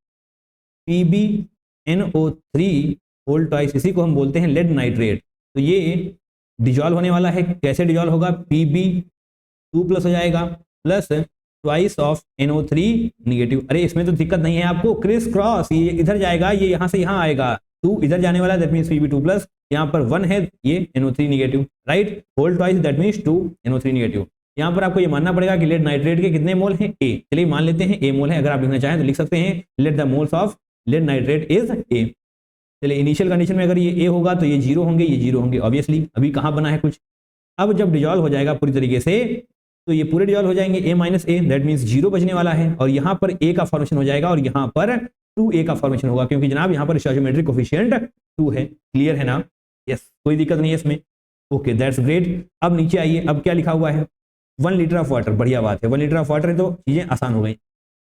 PbNO3 होल ट्वाइस, इसी को हम बोलते हैं लेड नाइट्रेट। तो ये डिजॉल्व होने वाला है, कैसे डिजॉल्व होगा? Pb2+ हो जाएगा plus twice of NO3 negative. अरे इसमें तो दिक्कत नहीं है आपको, क्रिस क्रॉस, ये इधर जाएगा, ये यहाँ से यहाँ आएगा, 2 इधर जाने वाला, दैट मीन्स Pb2+, यहाँ पर 1 है, ये NO3 negative, right. Whole twice that means 2 NO3 negative. यहाँ पर आपको ये मानना पड़ेगा कि लेड नाइट्रेट के कितने मोल हैं? A। चलिए मान लेते हैं A मोल है, अगर आप लिखना चाहें तो लिख सकते हैं let the moles of lead nitrate is A। चलिए इनिशियल कंडीशन में अगर ये A होगा तो ये 0 होंगे, ये 0 होंगे, ऑब्वियसली अभी कहाँ बना है कुछ। अब जब डिजॉल्व हो जाएगा पूरी तरीके से तो ये पूरे डिजॉल्व हो जाएंगे, A-A, दैट मीन्स 0 बचने वाला है, और यहाँ पर A का फॉर्मेशन हो जाएगा और यहाँ पर 2A का फॉर्मेशन होगा, क्योंकि जनाब यहाँ पर स्टोइचियोमेट्रिक कोफिशिएंट 2 है। क्लियर है ना? यस, कोई दिक्कत नहीं है इसमें। Okay, that's great. अब नीचे आइए, अब क्या लिखा हुआ है? 1 लीटर ऑफ वाटर, बढ़िया बात है, 1 लीटर ऑफ वाटर है तो चीजें आसान हो गई।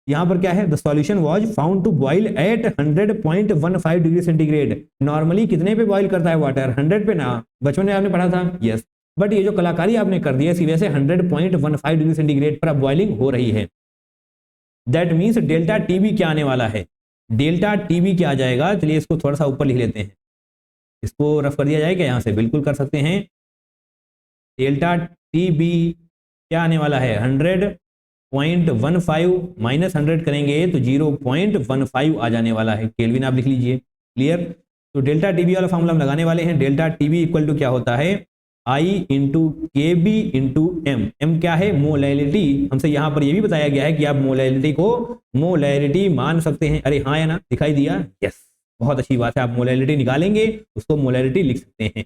यहाँ पर क्या है? The solution was found to boil at 100.15 degree centigrade. Normally कितने पे बॉयल करता है वाटर? 100 पे ना, बचपन में आपने पढ़ा था। यस, बट ये जो कलाकारी आपने कर दी है, इसी वजह से 100.15 डिग्री सेंटीग्रेड पर अब बॉइलिंग हो रही है। दैट मीन्स डेल्टा TB क्या आने वाला है? डेल्टा TB क्या आ जाएगा? चलिए इसको थोड़ा सा ऊपर लिख लेते हैं, इसको रफ कर दिया जाएगा, यहाँ से बिल्कुल कर सकते हैं। डेल्टा TB क्या आने वाला है? 100.15 माइनस 100 करेंगे तो 0.15 आ जाने वाला है। केल्विन आप लिख लीजिए। क्लियर? तो डेल्टा TB वाला फॉर्मूला हम लगाने वाले हैं। डेल्टा TB इक्वल टू क्या होता है? I into KB into M। M क्या है? मोलैलिटी। हमसे यहाँ पर यह भी बताया गया है कि आप मोलैलिटी को मोलैरिटी मान सकते हैं। अरे हाँ या ना, दिखाई दिया? यस, बहुत अच्छी बात है, आप मोलैलिटी निकालेंगे उसको मोलैरिटी लिख सकते हैं।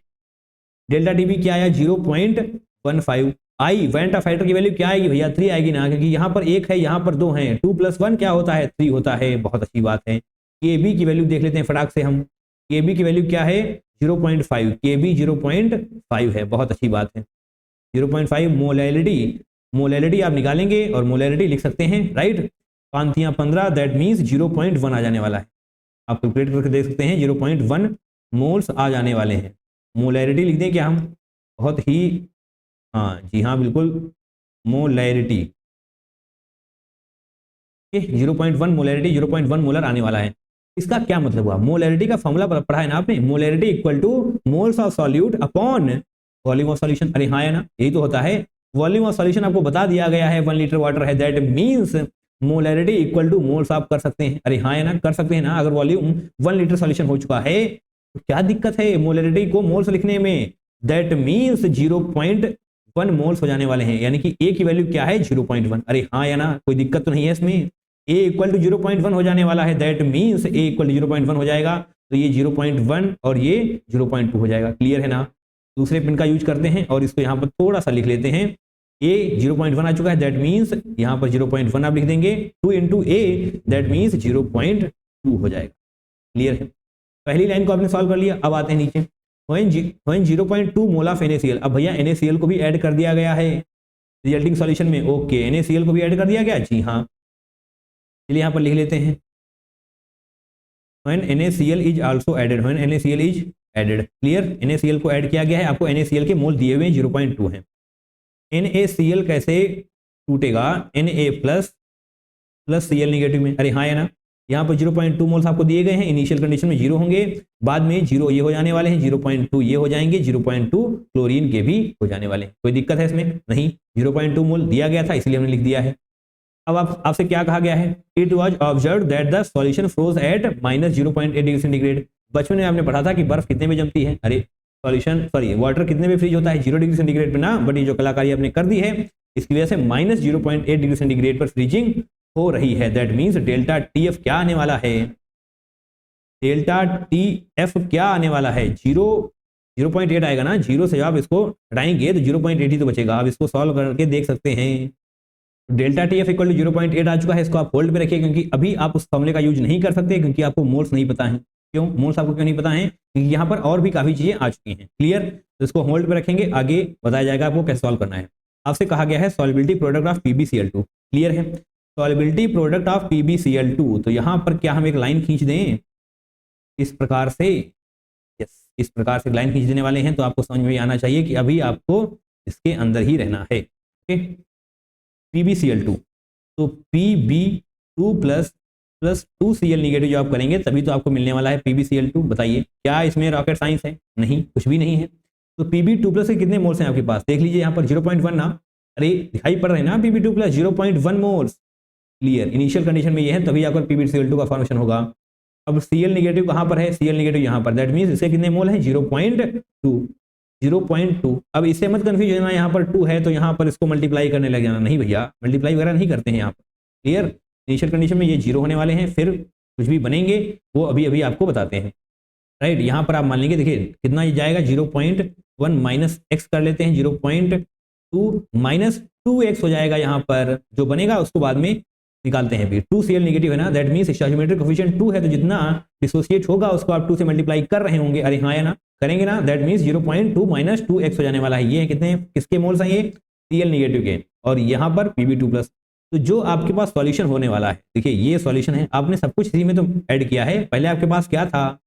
डेल्टा TB क्या आया? 0.15। आई वेंट ऑफ फैक्टर की वैल्यू क्या आएगी भैया? 3 आएगी ना, क्योंकि यहाँ पर 1 है, यहाँ पर 2 हैं, 2 + 1 क्या होता है? 3 होता है। बहुत अच्छी बात है। KB की वैल्यू देख लेते हैं फटाक से हम। KB की वैल्यू क्या है? 0.5। KB 0.5 है, बहुत अच्छी बात है। 0.5 मोलैलिटी आप निकालेंगे और मोलैलिटी लिख सकते हैं, राइट। 5 × 15 दैट मीन्स 0.1 आ जाने वाला है। आप कैलकुलेट करके देख सकते हैं, 0.1 मोल्स आ जाने वाले हैं। मोलैरिटी लिख दें क्या हम? बहुत ही, हाँ जी हाँ बिल्कुल, मोलैरिटी 0.1 मोलैरिटी, 0.1 मोलर आने वाला है। इसका क्या मतलब हुआ? मोलैरिटी का फॉर्मूला पढ़ा है ना आपने, molarity equal to moles of solute upon volume of solution. अरे हाँ है ना, यही तो होता है। वॉल्यूम ऑफ सॉल्यूशन आपको बता दिया गया है, 1 लीटर वाटर है, that means molarity equal to moles आप कर सकते हैं। अरे हाँ है ना, कर सकते हैं ना। अगर वॉल्यूम 1 लीटर सॉल्यूशन हो चुका है तो क्या दिक्कत है मोलैरिटी को मोल्स लिखने में? दैट मीन्स 0.1 मोल्स हो जाने वाले हैं, यानी कि A की वैल्यू क्या है? 0.1। अरे हाँ या ना, कोई दिक्कत तो नहीं है इसमें। A इक्वल टू 0.1 हो जाने वाला है, that means A equal to 0.1 हो जाएगा, तो ये 0.1 और ये 0.2 हो जाएगा। क्लियर है ना? दूसरे पिन का यूज करते हैं और इसको यहाँ पर थोड़ा सा लिख लेते हैं। A 0.1 आ चुका है, दैट मीन्स यहाँ पर 0.1 आप लिख देंगे, 2 × A दैट मीन्स 0.2 हो जाएगा। क्लियर है? पहली लाइन को आपने सॉल्व कर लिया। अब आते हैं नीचे, when 0.2 मोल ऑफ NaCl। अब भैया NaCl को भी ऐड कर दिया गया है रिजल्टिंग सॉल्यूशन में। ओके, NaCl को भी ऐड कर दिया गया, जी हाँ। चलिए यहाँ पर लिख लेते हैं, when NaCl is also added, when NaCl is added। Clear? NaCl को ऐड किया गया है, आपको NaCl के मोल दिए हुए 0.2 हैं। NaCl कैसे टूटेगा? Na+ प्लस Cl निगेटिव में। अरे हाँ है ना, यहाँ पर 0.2 मोल्स आपको दिए गए हैं, इनिशियल कंडीशन में 0 होंगे, बाद में 0 ये हो जाने वाले हैं, 0.2 ये हो जाएंगे, 0.2 क्लोरीन के भी हो जाने वाले हैं। कोई दिक्कत है इसमें? नहीं, 0.2 मोल दिया गया था इसलिए हमने लिख दिया है। अब आपसे क्या कहा गया है? It was observe that the solution froze at -0.8 degree centigrade. बचपन में आपने पढ़ा था कि बर्फ कितने में जमती है, अरे सॉल्यूशन सॉरी वाटर कितने में फ्रीज होता है? 0 डिग्री सेंटीग्रेड पे ना, बट ये जो कलाकारी आपने कर दी है इसकी वजह से -0.8 डिग्री सेंटीग्रेड पर फ्रीजिंग हो रही है। That means delta T F क्या आने वाला है? डेल्टा टी एफ क्या आने वाला है? 0.8 आएगा ना, 0 से आप इसको हटाएंगे तो 0.8 ही तो बचेगा। आप इसको सॉल्व करके देख सकते हैं। Delta T F equal to 0.8 आ चुका है, इसको आप होल्ड पे रखिए क्योंकि अभी आप उस फॉर्मूले का यूज नहीं कर सकते क्योंकि आपको मोल्स नहीं पता है। क्यों मोल्स आपको क्यों नहीं पता है? क्योंकि यहाँ पर और भी काफी चीजें आ चुकी हैं। क्लियर? तो इसको होल्ड पे रखेंगे, आगे बताया जाएगा आपको कैसे सॉल्व करना है। आपसे कहा गया है solubility product of PbCl2। Clear है? सॉल्युबिलिटी प्रोडक्ट ऑफ PbCl2, तो यहाँ पर क्या हम एक लाइन खींच दें इस प्रकार से? यस, इस प्रकार से लाइन खींच देने वाले हैं। तो आपको समझ में आना चाहिए कि अभी आपको इसके अंदर ही रहना है। ओके, PbCl2, तो Pb2 प्लस 2Cl निगेटिव जो आप करेंगे तभी तो आपको मिलने वाला है PbCl2। बताइए क्या इसमें रॉकेट साइंस है? नहीं, कुछ भी नहीं है। तो Pb2 प्लस के कितने मोल्स हैं आपके पास? देख लीजिए यहाँ पर 0.1 ना, अरे दिखाई पड़ रहे हैं ना, Pb2 plus 0.1 moles. Clear? Initial condition में ये है तभी आपका PbCl2 का फॉर्मेशन होगा। अब Cl निगेटिव कहाँ पर है? Cl निगेटिव यहाँ पर, दैट मीन्स इसके कितने मोल हैं? 0.2। अब इससे मत कंफ्यूज होना, यहाँ पर 2 है तो यहाँ पर इसको मल्टीप्लाई करने लग जाना। नहीं भैया, मल्टीप्लाई वगैरह नहीं करते हैं यहाँ पर। क्लियर? इनिशियल कंडीशन में ये 0 होने वाले हैं, फिर कुछ भी बनेंगे वो अभी अभी आपको बताते हैं। राइट? यहाँ पर आप मान लेंगे, देखिए कितना ये जाएगा, 0.1 माइनस एक्स कर लेते हैं, 0.2 माइनस 2x हो जाएगा। यहाँ पर जो बनेगा उसको बाद में निकालते हैं। फिर 2Cl निगेटिव है ना, दैट मीन्स स्टोइकियोमेट्रिक कोएफिशिएंट 2 है, तो जितना डिसोसिएट होगा उसको आप 2 से मल्टीप्लाई कर रहे होंगे। अरे हाँ या ना, करेंगे ना, दैट मीन्स 0.2 माइनस 2x हो जाने वाला है। ये है कितने, किसके मोल्स हैं? ये Cl निगेटिव के, और यहाँ पर Pb2 प्लस। तो जो आपके पास सॉल्यूशन होने वाला है, देखिए ये सॉल्यूशन है, आपने सब कुछ इसी में तो ऐड किया है। पहले आपके पास क्या था?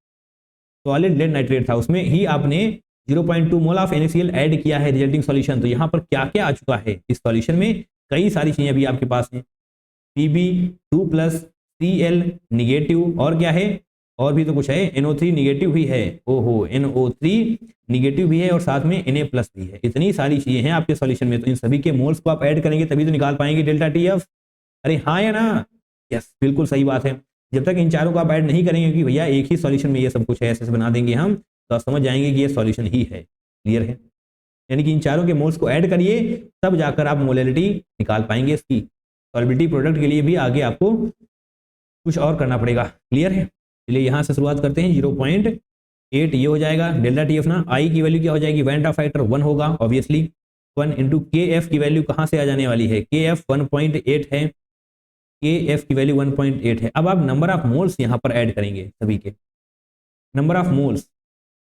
सॉलिड लेड नाइट्रेट था, उसमें ही आपने 0.2 मोल ऑफ NaCl ऐड किया है, रिजल्टिंग सॉल्यूशन। तो यहाँ पर क्या क्या आ चुका है इस सॉल्यूशन में? कई सारी चीजें अभी आपके पास हैं। Pb2 प्लस Cl निगेटिव, और क्या है? और भी तो कुछ है, NO3 निगेटिव भी है। ओहो, NO3 निगेटिव भी है और साथ में Na प्लस भी है। इतनी सारी चीजें हैं आपके सॉल्यूशन में, तो इन सभी के मोल्स को आप ऐड करेंगे तभी तो निकाल पाएंगे डेल्टा TF। अरे हाँ या ना? यस, बिल्कुल सही बात है। जब तक इन चारों को आप ऐड नहीं करेंगे, क्योंकि भैया एक ही सॉल्यूशन में ये सब कुछ है, ऐसे बना देंगे हम तो आप समझ जाएंगे कि ये सॉल्यूशन ही है। क्लियर है? यानी कि इन चारों के मोल्स को ऐड करिए तब जाकर आप मोलैलिटी निकाल पाएंगे इसकी। सॉल्युबिलिटी प्रोडक्ट के लिए भी आगे आपको कुछ और करना पड़ेगा। क्लियर है? चलिए यहाँ से शुरुआत करते हैं। 0.8 ये हो जाएगा डेल्टा TF ना। आई की वैल्यू क्या हो जाएगी? वेंटा फैक्टर 1 होगा ऑब्वियसली। 1 इंटू KF की वैल्यू कहाँ से आ जाने वाली है? KF 1.8 है, KF की वैल्यू 1.8 है। अब आप नंबर ऑफ मोल्स यहाँ पर ऐड करेंगे, सभी के नंबर ऑफ मोल्स।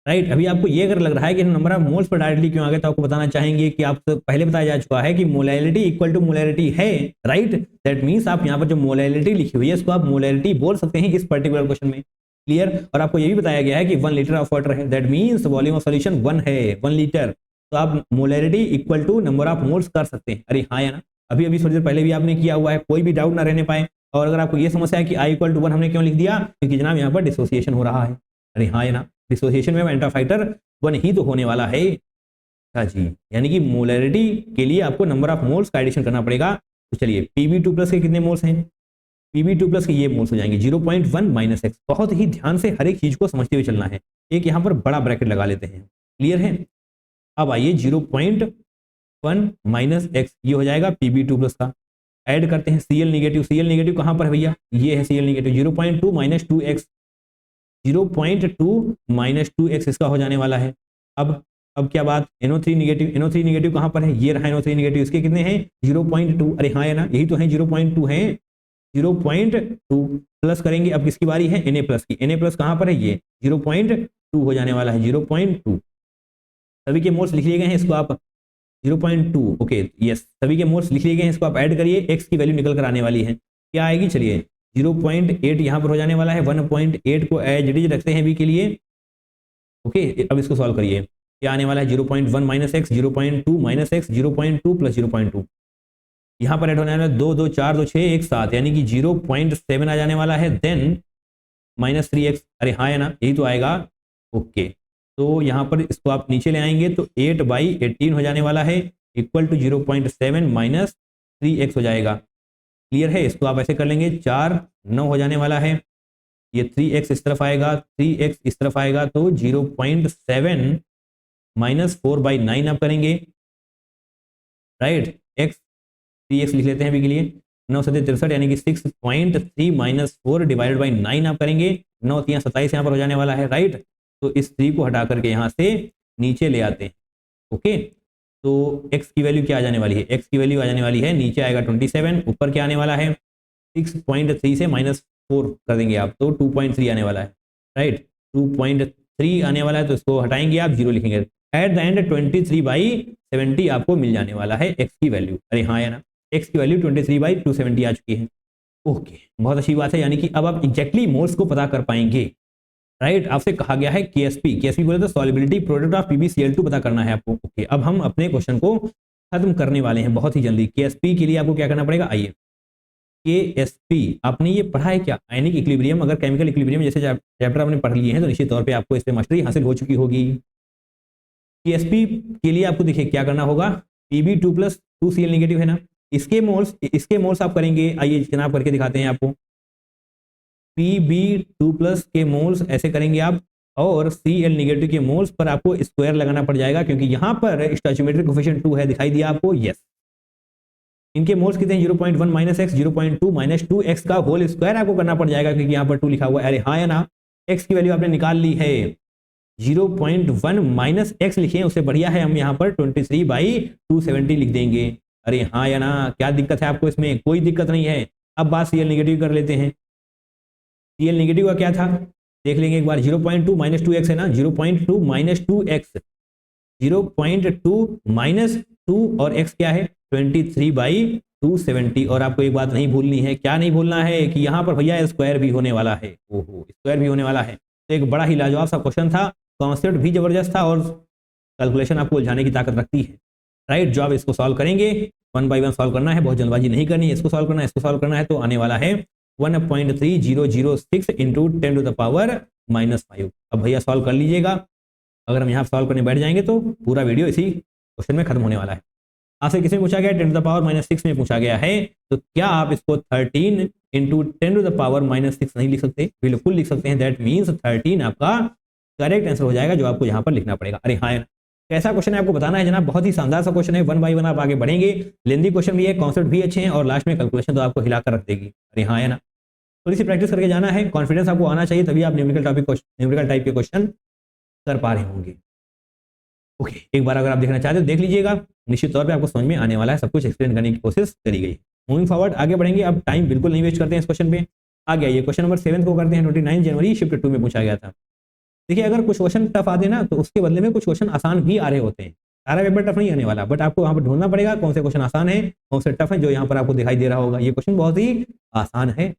राइट? अभी आपको ये अगर लग रहा है कि number of moles per directly क्यों आ गए, तो आपको बताना चाहेंगे कि आपसे पहले बताया जा चुका है कि मोलैलिटी इक्वल टू मोलैलिटी है। राइट? दैट मीन्स आप यहाँ पर जो मोलैलिटी लिखी हुई है इसको आप मोलैलिटी बोल सकते हैं इस पर्टिकुलर क्वेश्चन में। क्लियर? और आपको ये भी बताया गया है कि 1 लीटर ऑफ वाटर है, that means volume of solution 1 है, 1 लीटर। तो आप molality equal to number of moles कर सकते हैं। अरे हाँ या ना? अभी अभी थोड़ी देर पहले भी आपने किया हुआ है, कोई भी डाउट ना रहने पाए। और अगर आपको ये समस्या है कि I इक्वल टू 1 हमने क्यों लिख दिया, क्योंकि जनाब यहाँ पर डिसोसिएशन हो रहा है। अरे हाँ या ना? डिसोसिएशन में वेंटा फैक्टर 1 ही तो होने वाला है। अच्छा जी, यानी कि मोलैरिटी के लिए आपको नंबर ऑफ मोल्स का एडिशन करना पड़ेगा। तो चलिए Pb2 प्लस के कितने मोल्स हैं? Pb2 प्लस के ये मोल्स हो जाएंगे 0.1 माइनस एक्स। बहुत ही ध्यान से हर एक चीज को समझते हुए चलना है। एक यहाँ पर बड़ा ब्रैकेट लगा लेते हैं। क्लियर है? अब आइए 0.1 माइनस एक्स ये हो जाएगा Pb2 प्लस का। ऐड करते हैं Cl निगेटिव। Cl निगेटिव कहाँ पर है भैया? ये है Cl negative. 0.2 minus 2x, 0.2 minus 2x इसका हो जाने वाला है। अब क्या बात? NO3 negative. NO3 निगेटिव कहाँ पर है? ये रहा NO3 निगेटिव। इसके कितने हैं? 0.2। अरे हाँ है ना, यही तो है 0.2 है। 0.2 प्लस करेंगे। अब किसकी बारी है? Na प्लस की। Na प्लस कहाँ पर है? ये 0.2 हो जाने वाला है। 0.2 सभी के मोल्स लिख लिए गए हैं, इसको आप 0.2 ओके यस, सभी के मोल्स लिख लिए गए हैं, इसको आप ऐड करिए। x की वैल्यू निकल कर आने वाली है, क्या आएगी? चलिए 0.8 यहाँ पर हो जाने वाला है। 1.8 को एज इट इज रखते हैं अभी के लिए। ओके, अब इसको सॉल्व करिए। क्या आने वाला है? 0.1 minus x, 0.2 minus x, 0.2 plus 0.2। यहाँ पर ऐड होने वाला है 2 2 4 2 6 1 7, यानी कि 0.7 आ जाने वाला है। देन -3x, अरे हाँ है ना, यही तो आएगा। ओके, तो यहाँ पर इसको आप नीचे ले आएंगे तो 8/18 हो जाने वाला है, इक्वल टू 0.7 - 3x हो जाएगा। क्लियर है? इसको आप ऐसे कर लेंगे, 4 9 हो जाने वाला है, ये 3x इस तरफ आएगा, 3x इस तरफ आएगा, तो 0.7 - 4/9 आप करेंगे, राइट। x 3x लिख लेते हैं अभी के लिए, 9 7 63, यानी कि 6.3 - 4 डिवाइडेड बाई 9 आप करेंगे, 9 3 27 यहाँ पर हो जाने वाला है, राइट। तो इस 3 को हटा करके यहाँ से नीचे ले आते हैं। ओके, तो x की वैल्यू क्या आ जाने वाली है? x की वैल्यू आ जाने वाली है, नीचे आएगा 27, ऊपर क्या आने वाला है 6.3 से -4 कर देंगे आप, तो 2.3 आने वाला है, राइट। 2.3 आने वाला है, तो इसको हटाएंगे आप, 0 लिखेंगे। एट द एंड 23/70 आपको मिल जाने वाला है x की वैल्यू। अरे हाँ या ना, x की वैल्यू 23/270 आ चुकी है। ओके, बहुत अच्छी बात है, यानी कि अब आप एग्जैक्टली मोल्स को पता कर पाएंगे, राइट। आपसे कहा गया है केएसपी बोले तो सॉल्युबिलिटी प्रोडक्ट ऑफ PbCl2 पता करना है आपको। ओके, अब हम अपने क्वेश्चन को खत्म करने वाले हैं बहुत ही जल्दी। केएसपी के लिए आपको क्या करना पड़ेगा, आइए। केएसपी आपने ये पढ़ा है क्या? आयनिक इक्विलिब्रियम, अगर केमिकल इक्विलिब्रियम जैसे चैप्टर आपने पढ़ लिए हैं तो निश्चित तौर पे आपको इस पे मास्टरी हासिल हो चुकी होगी। केएसपी के लिए आपको देखिए क्या करना होगा, Pb2 + 2Cl नेगेटिव है ना, इसके मोल्स आप करेंगे, आइए जनाब करके दिखाते हैं आपको। Pb2+ के मोल्स ऐसे करेंगे आप, और Cl नेगेटिव के मोल्स पर आपको स्क्वायर लगाना पड़ जाएगा, क्योंकि यहाँ पर स्टोइचियोमेट्रिक कोफिशिएंट 2 है, दिखाई दिया आपको, यस। इनके मोल्स कितने हैं, 0.1 - x, 0.2 - 2x का होल स्क्वायर आपको करना पड़ जाएगा, क्योंकि यहाँ पर 2 लिखा हुआ है। अरे हाँ या ना, x की वैल्यू आपने निकाल ली है, 0.1 - x लिखे, उससे बढ़िया है हम यहाँ पर 23/270 लिख देंगे। अरे हाँ या ना, क्या दिक्कत है आपको इसमें? कोई दिक्कत नहीं है। अब बात Cl नेगेटिव कर लेते हैं। Cl नेगेटिव का क्या था, देख लेंगे एक बार। 0.2 - 2x है ना, 0.2 - 2x, 0.2 - 2 और x क्या है 23/270। और आपको एक बात नहीं भूलनी है, क्या नहीं भूलना है, कि यहाँ पर भैया स्क्वायर भी होने वाला है। ओहो, स्क्वायर भी होने वाला है। तो एक बड़ा ही लाजवाब सा क्वेश्चन था, कॉन्सेप्ट भी जबरदस्त था, और कैलकुलेशन आपको उलझाने की ताकत रखती है, राइट। जो आप इसको सॉल्व करेंगे, 1 बाई 1 सॉल्व करना है, बहुत जल्दबाजी नहीं करनी है। इसको सॉल्व करना है, इसको सॉल्व करना है, तो आने वाला है 1.3006 इंटू 10⁻⁻5। अब भैया सॉल्व कर लीजिएगा। अगर हम यहाँ सॉल्व करने बैठ जाएंगे तो पूरा वीडियो इसी क्वेश्चन में खत्म होने वाला है। आपसे किसमें पूछा गया, 10⁻⁻6 में पूछा गया है, तो क्या आप इसको 13 इंटू 10⁻⁻6 नहीं लिख सकते? बिल्कुल लिख सकते हैं। दैट मीन्स 13 आपका करेक्ट आंसर हो जाएगा, जो आपको यहाँ पर लिखना पड़ेगा। अरे हाँ, कैसा क्वेश्चन है आपको बताना है जनाब, बहुत ही शानदार सा क्वेश्चन है। 1 बाई 1 आप आगे बढ़ेंगे, लेंदी क्वेश्चन भी है, कॉन्सेप्ट भी अच्छे हैं, और लास्ट में कैलकुलेशन तो आपको हिलाकर रख देगी। अरे हाँ है ना, थोड़ी सी प्रैक्टिस करके जाना है, कॉन्फिडेंस आपको आना चाहिए, तभी आप न्यूमेरिकल टाइप के क्वेश्चन कर पा रहे होंगे। ओके, एक बार अगर आप देखना चाहते हो देख लीजिएगा, निश्चित तौर पे आपको समझ में आने वाला है, सब कुछ एक्सप्लेन करने की कोशिश करी गई। मूविंग फॉरवर्ड, आगे बढ़ेंगे। अब टाइम बिल्कुल नहीं वेस्ट करते हैं इस क्वेश्चन पे, आगे आइए। क्वेश्चन नंबर 7 को करते हैं। 29 जनवरी शिफ्ट 2 में पूछा गया था। देखिए, अगर कुछ क्वेश्चन टफ आते ना, तो उसके बदले में कुछ क्वेश्चन आसान भी आ रहे होते हैं। सारा पेपर टफ नहीं आने वाला, बट आपको वहां पर ढूंढना पड़ेगा कौन से क्वेश्चन आसान है, कौन से टफ है। जो यहाँ पर आपको दिखाई दे रहा होगा, ये क्वेश्चन बहुत ही आसान है।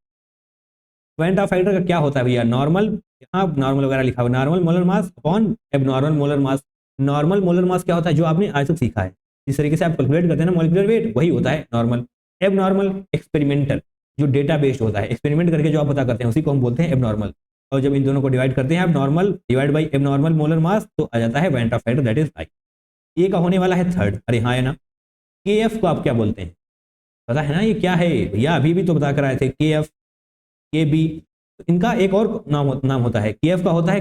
पॉइंट ऑफ फैक्टर का क्या होता है भैया, नॉर्मल, यहाँ नॉर्मल वगैरह लिखा हुआ, normal molar mass upon abnormal molar mass. Normal molar mass क्या होता है, जो आपने आज तक सीखा है, जिस तरीके से आप कैलकुलेट करते हैं ना मॉलिक्यूलर वेट, वही होता है नॉर्मल। एबनॉर्मल एक्सपेरिमेंटल, जो डेटा बेस्ड होता है, एक्सपेरिमेंट करके जो आप पता करते हैं, उसी को हम बोलते हैं एबनॉर्मल। और जब इन दोनों को डिवाइड करते हैं आप, normal divide by abnormal molar mass, तो आ जाता है point of factor, that is I. ये का होने वाला है थर्ड। अरे हाँ है ना, KF को आप क्या बोलते हैं, पता है ना ये क्या है भैया, अभी भी तो बता कर आए थे, KF KB। इनका एक और नाम होता है, KF का होता है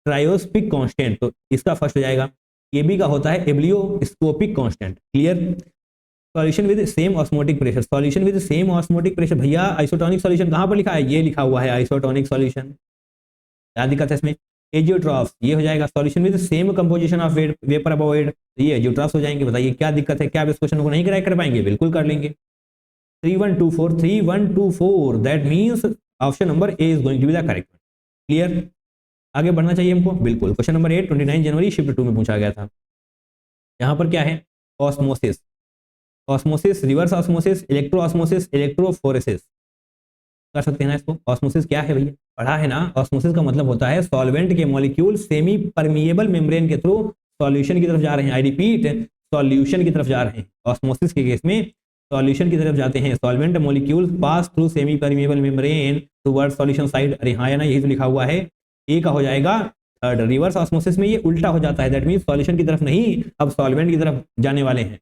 क्रायोस्पिक कांस्टेंट, तो इसका फर्स्ट हो जाएगा। KB का होता है ebullioscopic constant. Clear. Solution with same osmotic pressure, solution with same osmotic pressure, भैया आइसोटोनिक सॉल्यूशन कहां पर लिखा है, ये लिखा हुआ है आइसोटोनिक सॉल्यूशन। क्या दिक्कत है इसमें, एजियोट्रॉफ्स, ये हो जाएगा। Solution with same composition of vapour above it, ये एजियोट्रॉफ्स हो जाएंगे। बताइए क्या दिक्कत है, क्या आप इस क्वेश्चन को नहीं क्रैक कर पाएंगे? बिल्कुल कर लेंगे। 3124 that means option number A is going to be the correct. Clear. आगे बढ़ना चाहिए हमको, बिल्कुल। क्वेश्चन नंबर 8 29 जनवरी शिफ्ट 2 में पूछा गया था। यहाँ पर क्या है, osmosis, osmosis, reverse osmosis, electro osmosis, electrophoresis कर सकते हैं ना इसको। ऑस्मोसिस क्या है भैया, पढ़ा है ना। ऑस्मोसिस का मतलब होता है सॉल्वेंट के मॉलिक्यूल सेमी परमिएबल मेम्ब्रेन के थ्रू सॉल्यूशन की तरफ जा रहे हैं। आई रिपीट, सॉल्यूशन की तरफ जा रहे हैं। ऑस्मोसिस के केस में सॉल्यूशन की तरफ जाते हैं, सॉल्वेंट मॉलिक्यूल्स पास through semipermeable membrane towards solution side. अरे हाँ या ना, यही तो लिखा हुआ है। ए का हो जाएगा थर्ड। रिवर्स ऑस्मोसिस में ये उल्टा हो जाता है, दैट मीन सॉल्यूशन की तरफ नहीं, अब सॉल्वेंट की तरफ जाने वाले हैं।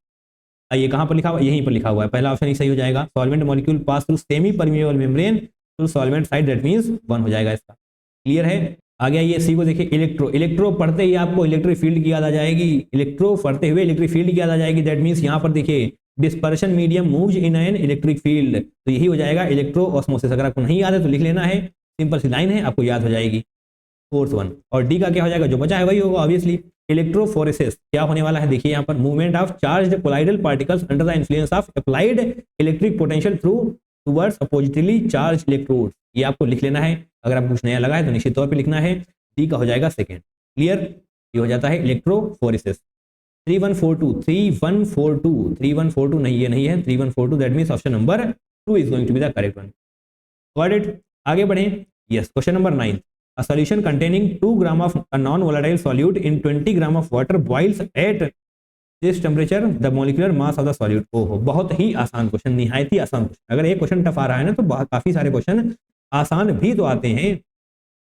ये कहाँ पर लिखा हुआ है? यहीं पर लिखा हुआ है, पहला ऑप्शन ही सही हो जाएगा। Solvent molecule pass through semipermeable membrane to solvent side, that means 1 हो जाएगा इसका। क्लियर है? आ गया ये सी को देखिए, इलेक्ट्रो। इलेक्ट्रो पढ़ते ही आपको इलेक्ट्रिक फील्ड की याद आ जाएगी। इलेक्ट्रो पढ़ते हुए इलेक्ट्रिक फील्ड की याद आ जाएगी, दैट मींस यहाँ पर देखिए dispersion medium moves in an electric field, तो यही हो जाएगा इलेक्ट्रो ऑस्मोसिस। अगर आपको नहीं याद है तो लिख लेना है, सिंपल सी लाइन है, आपको याद हो जाएगी। Fourth one. और डी का क्या हो जाएगा? जो बचा है वही होगा ऑब्वियसली। इलेक्ट्रोफोरेसिस क्या होने वाला है? देखिए यहाँ पर movement of charged colloidal particles under the influence of applied electric potential through towards oppositely charge electrode. ये आपको लिख लेना है, अगर आपको कुछ नया लगा है तो निश्चित तौर पे लिखना है। डी का हो जाएगा सेकंड। क्लियर? ये हो जाता है इलेक्ट्रोफोरेसिस। 3142 नहीं, ये नहीं है 3142, that means option number 2 is going to be the correct one. Got it? आगे बढ़ें। Yes, question number 9। A solution containing 2 gram of a non-volatile solute in 20 gram of water boils at this temperature. The molecular mass of the solute. ओहो, बहुत ही आसान question, निहायत ही आसान question. अगर एक question tough आ रहा है ना तो काफी सारे क्वेश्चन आसान भी तो आते हैं।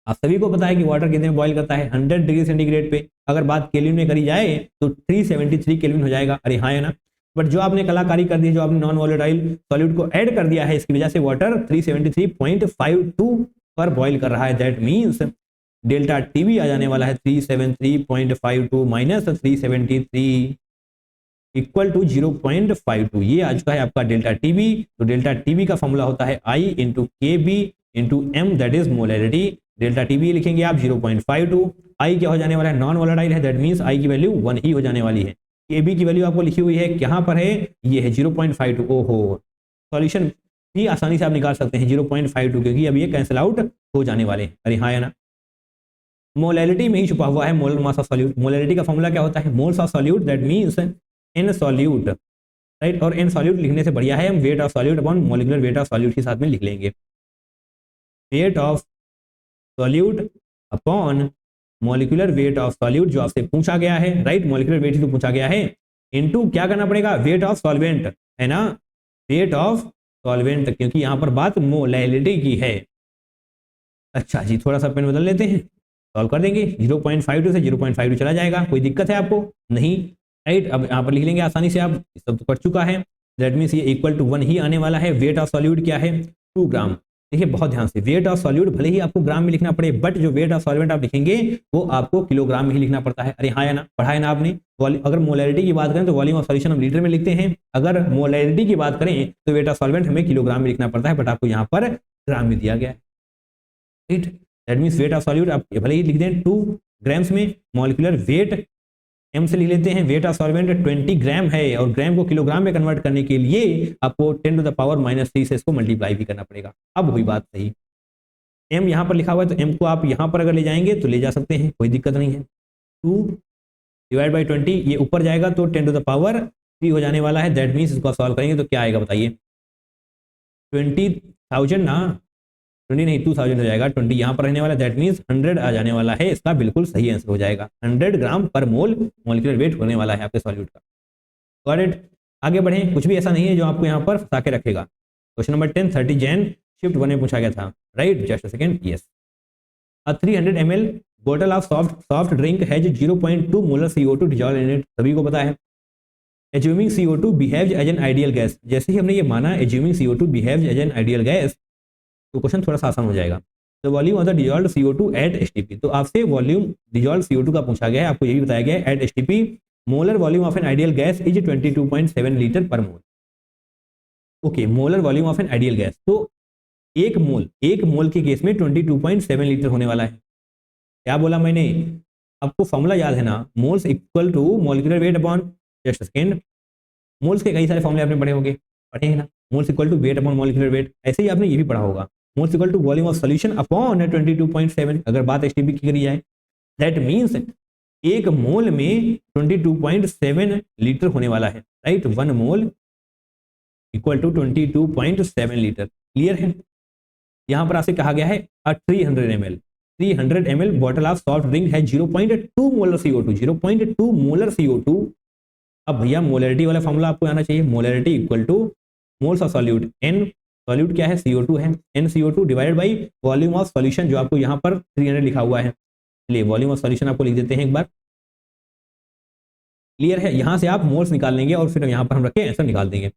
आप सभी को पता है कि वाटर कितने में बॉईल करता है? 100 डिग्री सेंटीग्रेड पे। अगर बात केल्विन में करी जाए तो 373 केल्विन हो जाएगा। अरे हाँ है ना? बट जो आपने कलाकारी कर दी, जो आपने नॉन वोलेटाइल सॉल्यूट को ऐड कर दिया है, इसकी वजह से वाटर 373.52 पर बॉईल कर रहा है, दैट मींस डेल्टा टीबी आ जाने वाला है 373.52 माइनस 373 इक्वल टू 0.52। ये आ चुका है आपका डेल्टा टीबी। तो डेल्टा टीबी का फॉर्मूला होता है I into K B into M, that is molarity. Delta TB लिखेंगे आप 0.52। I क्या हो जाने वाला है? नॉन वोलेटाइल है, दैट मींस I की वैल्यू 1 ही हो जाने वाली है। के बी की वैल्यू आपको लिखी हुई है, यहाँ पर है, ये है 0.52। ओहो, सॉल्यूशन ही आसानी से आप निकाल सकते हैं 0.52, क्योंकि अब ये कैंसिल आउट हो जाने वाले हैं। अरे हाँ या ना? मोलैरिटी में ही छुपा हुआ है molar mass of solute. Molarity का फॉर्मूला क्या होता है? Moles of solute, that means in solute, right. और इन सॉल्यूट लिखने से बढ़िया है हम wait of solute upon molecular weight of solute के साथ में लिख लेंगे। Wait of solute upon molecular weight of solute, जो आपसे पूछा गया है, राइट। मॉलिक्यूलर वेट ही तो पूछा गया है, इनटू क्या करना पड़ेगा? वेट ऑफ सॉल्वेंट, है ना? वेट ऑफ सॉल्वेंट, क्योंकि यहां पर बात मोलैरिटी की है। अच्छा जी, थोड़ा सा पेन बदल लेते हैं, सॉल्व कर देंगे। 0.52 से 0.52 चला जाएगा। कोई दिक्कत है आपको? नहीं, राइट। अब यहाँ पर लिख लेंगे आसानी से, आप सब तो कर चुका है, दैट मीन्स ये इक्वल टू 1 ही आने वाला है। वेट ऑफ सॉल्यूट क्या है? 2 ग्राम। देखिए बहुत ध्यान से, वेट ऑफ सॉल्यूट भले ही आपको ग्राम में लिखना पड़े, बट जो वेट ऑफ सॉल्वेंट आप लिखेंगे वो आपको किलोग्राम में ही लिखना पड़ता है। अरे हाँ या ना? पढ़ा है ना आपने? अगर मोलैरिटी की बात करें तो वॉल्यूम ऑफ सॉल्यूशन हम लीटर में लिखते हैं, अगर मोलैरिटी की बात करें तो वेट ऑफ सॉल्वेंट हमें किलोग्राम में लिखना पड़ता है, बट आपको यहाँ पर ग्राम में दिया गया है, right. That means wait of solute आप भले ही लिख दें 2 ग्राम्स में, मॉलिक्यूलर वेट एम से लिख लेते हैं। वेट ऑफ सॉल्वेंट 20 ग्राम है, और ग्राम को किलोग्राम में कन्वर्ट करने के लिए आपको 10 टू द पावर -3 से इसको मल्टीप्लाई भी करना पड़ेगा। अब हुई बात सही। एम यहाँ पर लिखा हुआ है, तो एम को आप यहाँ पर अगर ले जाएंगे तो ले जा सकते हैं, कोई दिक्कत नहीं है। 2 डिवाइड बाई 20, ये ऊपर जाएगा तो 10 टू द पावर 3 हो जाने वाला है। दैट मीन्स इसको सॉल्व करेंगे तो क्या आएगा बताइए? 20,000 ना, 20 नहीं 2000 हो जाएगा। 20 यहाँ पर रहने वाला, दैट मीन्स 100 आ जाने वाला है। इसका बिल्कुल सही आंसर हो जाएगा। 100 ग्राम पर मोल मॉलिक्यूलर वेट होने वाला है आपके सॉल्यूट का। Got it? आगे बढ़ें। कुछ भी ऐसा नहीं है जो आपको यहाँ पर फंसा के रखेगा। क्वेश्चन नंबर 10, 30 जैन शिफ्ट 1 में पूछा गया था, right. Just a second, yes. A 300 ml bottle of soft drink has 0.2 molar CO2 dissolve in it. सभी को पता है assuming CO2 behaves as an ideal gas. जैसे ही हमने ये माना assuming CO2 behaves as an ideal gas, तो क्वेश्चन थोड़ा सा आसान हो जाएगा। तो volume of the dissolved CO2 at STP, तो आपसे वॉल्यूम डिजॉल्व्ड CO2 का पूछा गया है, आपको यही बताया गया है at STP molar volume of an ideal gas is 22.7 litre per mole. Okay, molar volume of an ideal gas, तो एक मोल के केस में 22.7 लीटर होने वाला है। क्या बोला मैंने? आपको फॉर्मूला याद है ना? Moles equal to molecular weight upon, just second, moles के कई सारे फॉर्मूले आपने पढ़े होंगे, पढ़े हैं ना? Moles equal to weight upon molecular weight, ऐसे ही आपने ये भी पढ़ा होगा। Moles equal to volume of solution upon 22.7, अगर बात STP की करी जाए, दैट मीन्स एक मोल में 22.7 लीटर होने वाला है, right. 1 mole equal to 22.7 litre. Clear है? यहां पर आपसे कहा गया है 300 ml bottle of soft drink है 0.2 मोलर CO2, 0.2 मोलर CO2 अब भैया मोलरिटी वाला फॉर्मूला आपको आना चाहिए, molarity equal to moles of solute, N solute क्या है CO2 है, NCO2 divided by volume of solution जो आपको यहाँ पर 300 लिखा हुआ है। चलिए वॉल्यूम ऑफ सॉल्यूशन आपको लिख देते हैं एक बार, क्लियर है। यहाँ से आप मोल्स निकाल लेंगे और फिर यहाँ पर हम रखें आंसर निकाल देंगे।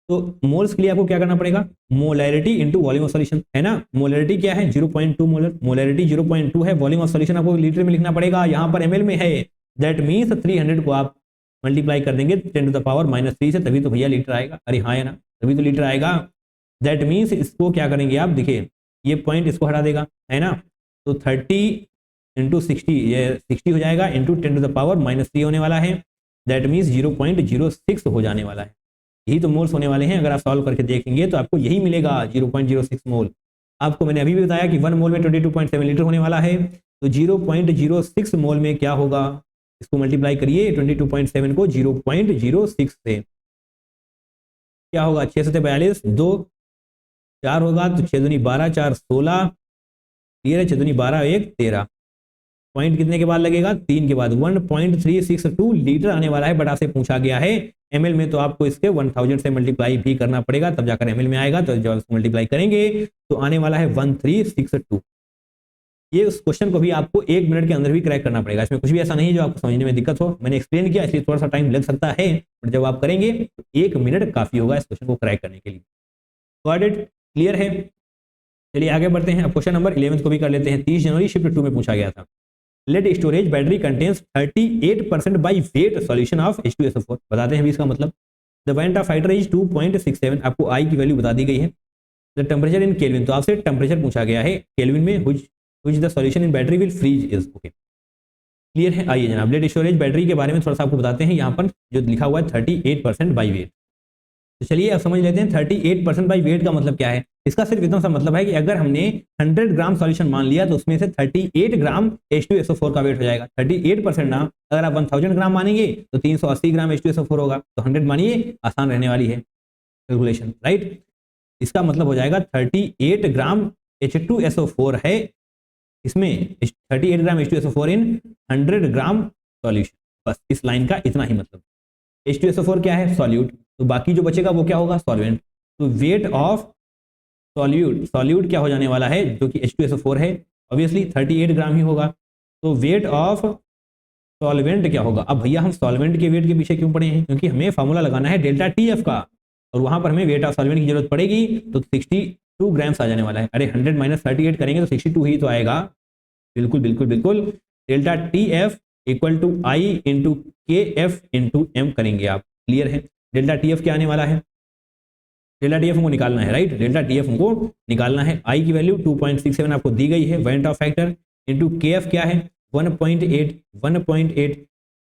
तो मोल्स के लिए आपको क्या करना पड़ेगा, molarity into volume of solution है ना। मोलैरिटी क्या है 0.2 मोलर, मोलैरिटी 0.2 है, वॉल्यूम ऑफ सॉल्यूशन आपको लीटर में लिखना पड़ेगा, यहाँ पर ml में है। दैट मीन्स 300 को आप मल्टीप्लाई कर देंगे 10⁻³ से, तभी तो भैया लीटर आएगा। अरे हाँ है ना, तभी तो लीटर आएगा। दैट मीन्स इसको क्या करेंगे आप, देखिए ये पॉइंट इसको हटा देगा है ना, तो 30 इंटू 60 ये 60 हो जाएगा, इंटू 10⁻³ होने वाला है। दैट मीन्स 0.06 हो जाने वाला है। यही तो मोल्स होने वाले हैं। अगर आप सॉल्व करके देखेंगे तो आपको यही मिलेगा 0.06 मोल। आपको मैंने अभी भी बताया कि 1 मोल में 22.7 लीटर होने वाला है, तो 0.06 मोल में क्या होगा, इसको मल्टीप्लाई करिए 22.7 को 0.06 से, क्या होगा 6 से 42 2 4 होगा, तो 6 दूनी 12 4 16, क्लियर है, 6 दूनी 12 1 13। पॉइंट कितने के बाद लगेगा, 3 के बाद। 1.362 लीटर आने वाला है, बट आपसे पूछा गया है ml में, तो आपको इसके 1000 से मल्टीप्लाई भी करना पड़ेगा, तब जाकर ml में आएगा। तो जब इसको मल्टीप्लाई करेंगे तो आने वाला है 1362। ये उस क्वेश्चन को भी आपको 1 मिनट के अंदर भी क्रैक करना पड़ेगा, इसमें कुछ भी ऐसा नहीं है जो आपको समझने में दिक्कत हो। मैंने एक्सप्लेन किया इसलिए थोड़ा सा टाइम लग सकता है, बट जब आप करेंगे तो 1 मिनट काफी होगा इस क्वेश्चन को क्रैक करने के लिए। गॉट इट, क्लियर है। चलिए आगे बढ़ते हैं। अब क्वेश्चन नंबर 11 को भी कर लेते हैं। 30 जनवरी शिफ्ट 2 में पूछा गया था। Lead storage battery contains 38% by weight solution of H2SO4। बताते हैं अभी इसका मतलब। The weight of fighter is 2.67, आपको आई की वैल्यू बता दी गई है। द टेम्परेचर इन केल्विन, तो आपसे टेम्परेचर पूछा गया है केल्विन में, which the solution in battery will freeze is. Okay clear है। आइए जनाब लेड स्टोरेज बैटरी के बारे में थोड़ा सा आपको बताते हैं। यहाँ पर जो लिखा हुआ है 38% बाई वेट, तो चलिए अब समझ लेते हैं 38% बाई वेट का मतलब क्या है। इसका सिर्फ इतना सा मतलब है कि अगर हमने 100 ग्राम सॉल्यूशन मान लिया तो उसमें से 38 ग्राम H2SO4 का वेट हो जाएगा। 38% ना, अगर आप 1000 ग्राम मानेंगे तो 380 ग्राम H2SO4 होगा, तो 100 मानिए, आसान रहने वाली है कैलकुलेशन, राइट। इसका मतलब हो जाएगा 38 ग्राम H2SO4 है इसमें, 38 ग्राम H2SO4 इन 100 ग्राम सॉल्यूशन। बस इस लाइन का इतना ही मतलब। H2SO4 क्या है, सॉल्यूट, तो बाकी जो बचेगा वो क्या होगा, सॉल्वेंट। तो वेट ऑफ सॉल्यूट क्या हो जाने वाला है, जो कि H2SO4 है, ऑब्वियसली 38 ग्राम ही होगा। तो वेट ऑफ सॉल्वेंट क्या होगा। अब भैया हम सॉल्वेंट के वेट के पीछे क्यों पड़े हैं, क्योंकि हमें फॉर्मूला लगाना है डेल्टा TF का, और वहां पर हमें वेट ऑफ सॉल्वेंट की जरूरत पड़ेगी, तो 62 ग्राम्स आ जाने वाला है। अरे 100 माइनस 38 करेंगे तो 62 ही तो आएगा। बिल्कुल बिल्कुल बिल्कुल। Delta TF equal to I into KF into M करेंगे आप, क्लियर है। डेल्टा TF क्या आने वाला है, डेल्टा TF हमको निकालना है, राइट। डेल्टा TF हमको निकालना है। I की वैल्यू 2.67 आपको दी गई है, weight of factor, into KF क्या है 1.8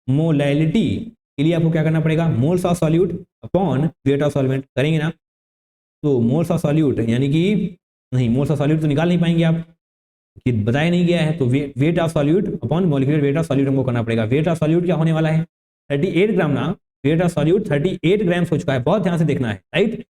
मोलैलिटी के लिए आपको क्या करना पड़ेगा, moles of solute upon weight of solvent करेंगे ना। तो मोल्स ऑफ सॉल्यूट यानी कि नहीं, मोल्स ऑफ सॉल्यूट तो निकाल नहीं पाएंगे आप, कि बताया नहीं गया है। तो weight of solute upon molecular weight of solute हमको करना पड़ेगा। वेट ऑफ सॉल्यूट क्या होने वाला है 38 ग्राम ना, वेट ऑफ सॉल्यूट 38 ग्राम हो चुका है, बहुत ध्यान से देखना है, राइट।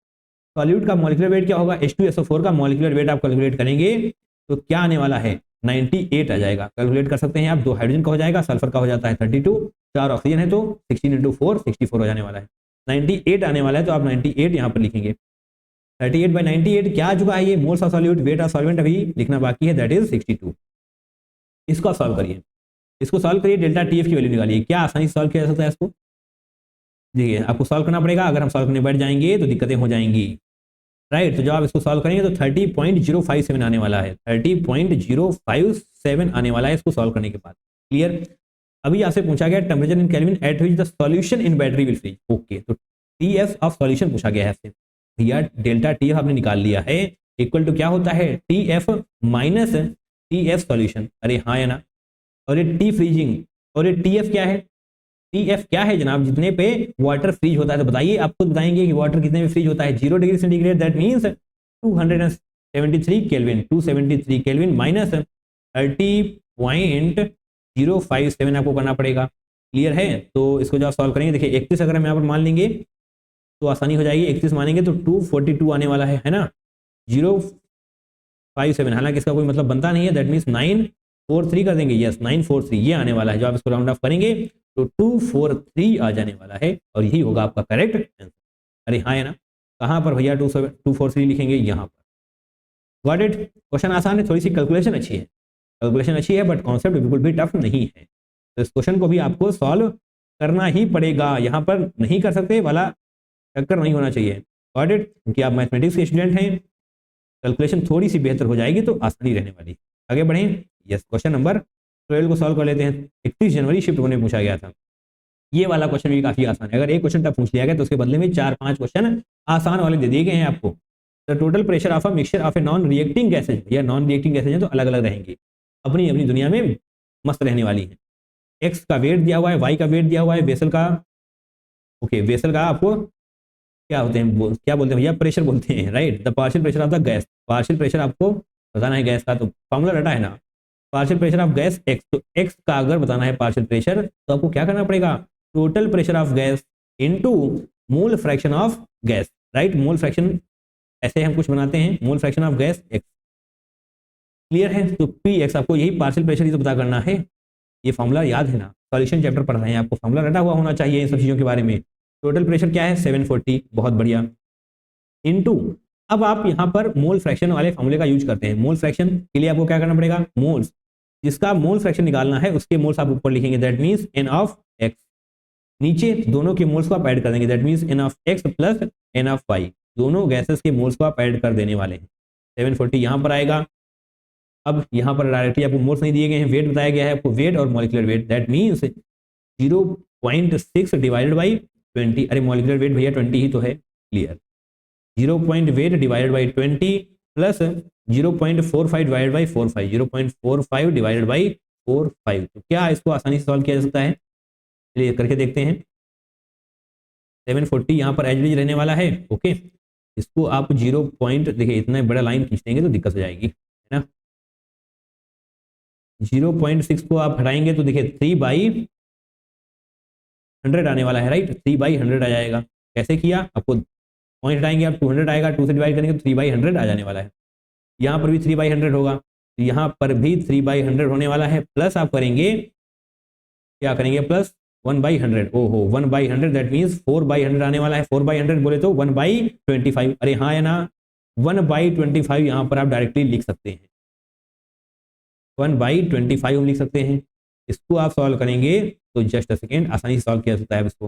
सॉल्यूट का मॉलिक्यूलर वेट क्या होगा, H2SO4 का मॉलिक्यूलर वेट आप कैलकुलेट करेंगे तो क्या आने वाला है 98 आ जाएगा। कैलकुलेट कर सकते हैं आप, 2 हाइड्रोजन का हो जाएगा, सल्फर का हो जाता है 32, 4 ऑक्सीजन है तो 16 इंटू 4 64 हो जाने वाला है। 98 आने वाला है, तो आप 98 यहाँ पर लिखेंगे। 38 बाई 98 क्या आ चुका है, ये moles of solute, wait of solvent अभी लिखना बाकी है, दैट इज 62। इसको सॉल्व करिए, इसको सॉल्व करिए, डेल्टा TF की वैल्यू निकालिए। क्या आसानी से सॉल्व किया जा सकता है इसको, देखिए आपको सॉल्व करना पड़ेगा। अगर हम सॉल्व करने बैठ जाएंगे तो दिक्कतें हो जाएंगी, राइट। तो जब आप इसको सॉल्व करेंगे तो 30.057 आने वाला है, 30.057 आने वाला है इसको सॉल्व करने के बाद, क्लियर। अभी आपसे पूछा गया temperature in kelvin at which the solution in battery will freeze. Okay, तो TF ऑफ सॉल्यूशन पूछा गया है आपसे। भैया डेल्टा TF आपने निकाल लिया है, इक्वल टू क्या होता है TF माइनस TF सॉल्यूशन। अरे हाँ है ना, और ये T फ्रीजिंग, और ये TF क्या है, TF क्या है जनाब, जितने पे वाटर फ्रीज होता है। तो बताइए, आप खुद बताएंगे कि वाटर कितने में फ्रीज होता है, 0 degree centigrade, that means 273 kelvin, 273 kelvin minus 30.057 आपको करना पड़ेगा, क्लियर है। तो इसको जब आप सॉल्व करेंगे, देखिए 31 अगर हम यहाँ पर मान लेंगे तो आसानी हो जाएगी। 31 मानेंगे तो 242 आने वाला है ना, 057, हालांकि इसका कोई मतलब बनता नहीं है, दैट मीन्स 943 कर देंगे, यस 943 ये आने वाला है। जब आप इसको राउंड ऑफ करेंगे तो 243 आ जाने वाला है और यही होगा आपका करेक्ट आंसर। अरे हाँ है ना, कहाँ पर भैया 243 लिखेंगे, यहाँ पर। Got it. क्वेश्चन आसान है, थोड़ी सी कैलकुलेशन अच्छी है, कैलकुलेशन अच्छी है, बट कॉन्सेप्ट बिल्कुल भी टफ नहीं है। तो इस क्वेश्चन को भी आपको सॉल्व करना ही पड़ेगा, यहाँ पर नहीं कर सकते वाला चक्कर नहीं होना चाहिए। Got it. क्योंकि आप मैथमेटिक्स के स्टूडेंट हैं, कैलकुलेशन थोड़ी सी बेहतर हो जाएगी तो आसानी रहने वाली। आगे बढ़ें। यस, क्वेश्चन नंबर 12 को सॉल्व कर लेते हैं। 31 जनवरी शिफ्ट होने पूछा गया था। ये वाला क्वेश्चन भी काफी आसान है। अगर एक क्वेश्चन टफ पूछ लिया गया तो उसके बदले में 4-5 क्वेश्चन आसान वाले दे दिए गए हैं आपको। The total pressure of a mixture of a non reacting gases, या नॉन रिएक्टिंग गैसेज है तो अलग अलग रहेंगी, अपनी अपनी दुनिया में मस्त रहने वाली है। एक्स का वेट दिया हुआ है, वाई का वेट दिया हुआ है, वेसल का, ओके वेसल का आपको क्या होते हैं, क्या बोलते हैं भैया, प्रेशर बोलते हैं, right. The partial pressure of the gas, partial pressure आपको बताना है गैस का, तो फॉर्मूला रटा है ना, partial pressure of gas x. तो एक्स का अगर बताना है पार्शियल प्रेशर तो आपको क्या करना पड़ेगा, total pressure of gas into mole fraction of gas, right. Mole fraction ऐसे हम कुछ बनाते हैं, मोल fraction of gas x. Clear है। तो पी एक्स आपको यही पार्शियल प्रेशर ही तो पता करना है। ये फॉर्मूला याद है ना, सॉल्यूशन चैप्टर पढ़ रहे हैं, आपको फॉर्मूला रटा हुआ होना चाहिए इन सब चीजों के बारे में। टोटल प्रेशर क्या है 740, बहुत बढ़िया, इनटू, अब आप यहाँ पर मोल फ्रैक्शन वाले फॉर्मूले का यूज करते हैं। मोल फ्रैक्शन के लिए आपको क्या करना पड़ेगा, मोल्स, जिसका मोल फ्रैक्शन निकालना है उसके मोल्स आप ऊपर लिखेंगे, that means N of X. नीचे दोनों के मोल्स को आप ऐड कर देंगे, that means N of X plus N of Y, दोनों गैसेस के मोल्स को आप ऐड कर देने वाले हैं। 740 यहाँ पर आएगा। अब यहाँ पर डायरेक्टली आपको मोल्स नहीं दिए गए हैं, वेट बताया गया है आपको, वेट और molecular weight, that means 0.6 divided by 20। अरे मॉलिक्यूलर वेट भैया 20 ही तो है, clear. 0. Weight divided by 20 plus 0.45 divided by 45, 0.45 divided by 45। तो क्या इसको आसानी से सॉल्व किया जा सकता है, चलिए करके देखते हैं। 740 यहाँ पर एवरेज रहने वाला है, ओके। इसको आप 0. देखिए इतना बड़ा लाइन खींच देंगे तो दिक्कत हो जाएगी, है ना। 0.6 को आप हटाएंगे तो देखिए 3/100 आने वाला है, राइट। 3/100 आ जाएगा। कैसे किया, आपको पॉइंट हटाएंगे आप 200 आएगा, 2 से डिवाइड करेंगे तो 3/100 आ जाने वाला है। यहाँ पर भी 3/100 होगा, तो यहाँ पर भी 3/100 होने वाला है। प्लस आप करेंगे, क्या करेंगे, प्लस 1/100, ओहो 1/100, दैट मीन्स 4/100 आने वाला है। 4/100 बोले तो 1/25। अरे हाँ या ना, 1/25 यहाँ पर आप डायरेक्टली लिख सकते हैं, 1/25 हम लिख सकते हैं। इसको आप सॉल्व करेंगे तो जस्ट अ सेकेंड, आसानी से सॉल्व किया जा सकता है इसको।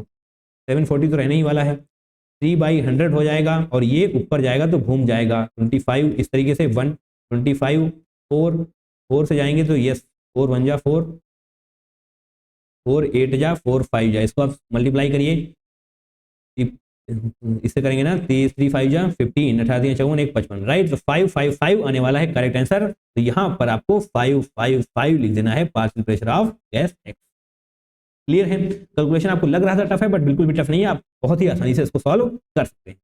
740 तो रहने ही वाला है, 3/100 हो जाएगा और ये ऊपर जाएगा तो घूम जाएगा 25 इस तरीके से, 125, 4 से जाएंगे तो यस 4 1 जा 4, 4 8 जा 4 5 जा, इसको आप मल्टीप्लाई करिए, इससे करेंगे ना, 3 5 जा 15, 18 54 1 55, राइट। तो 555 आने वाला है करेक्ट आंसर। तो यहाँ पर आपको 555 लिख देना है, partial pressure of gas x. Clear है। कैलकुलेशन आपको लग रहा था टफ है, बट बिल्कुल भी टफ नहीं है, आप बहुत ही आसानी से इसको सॉल्व कर सकते हैं।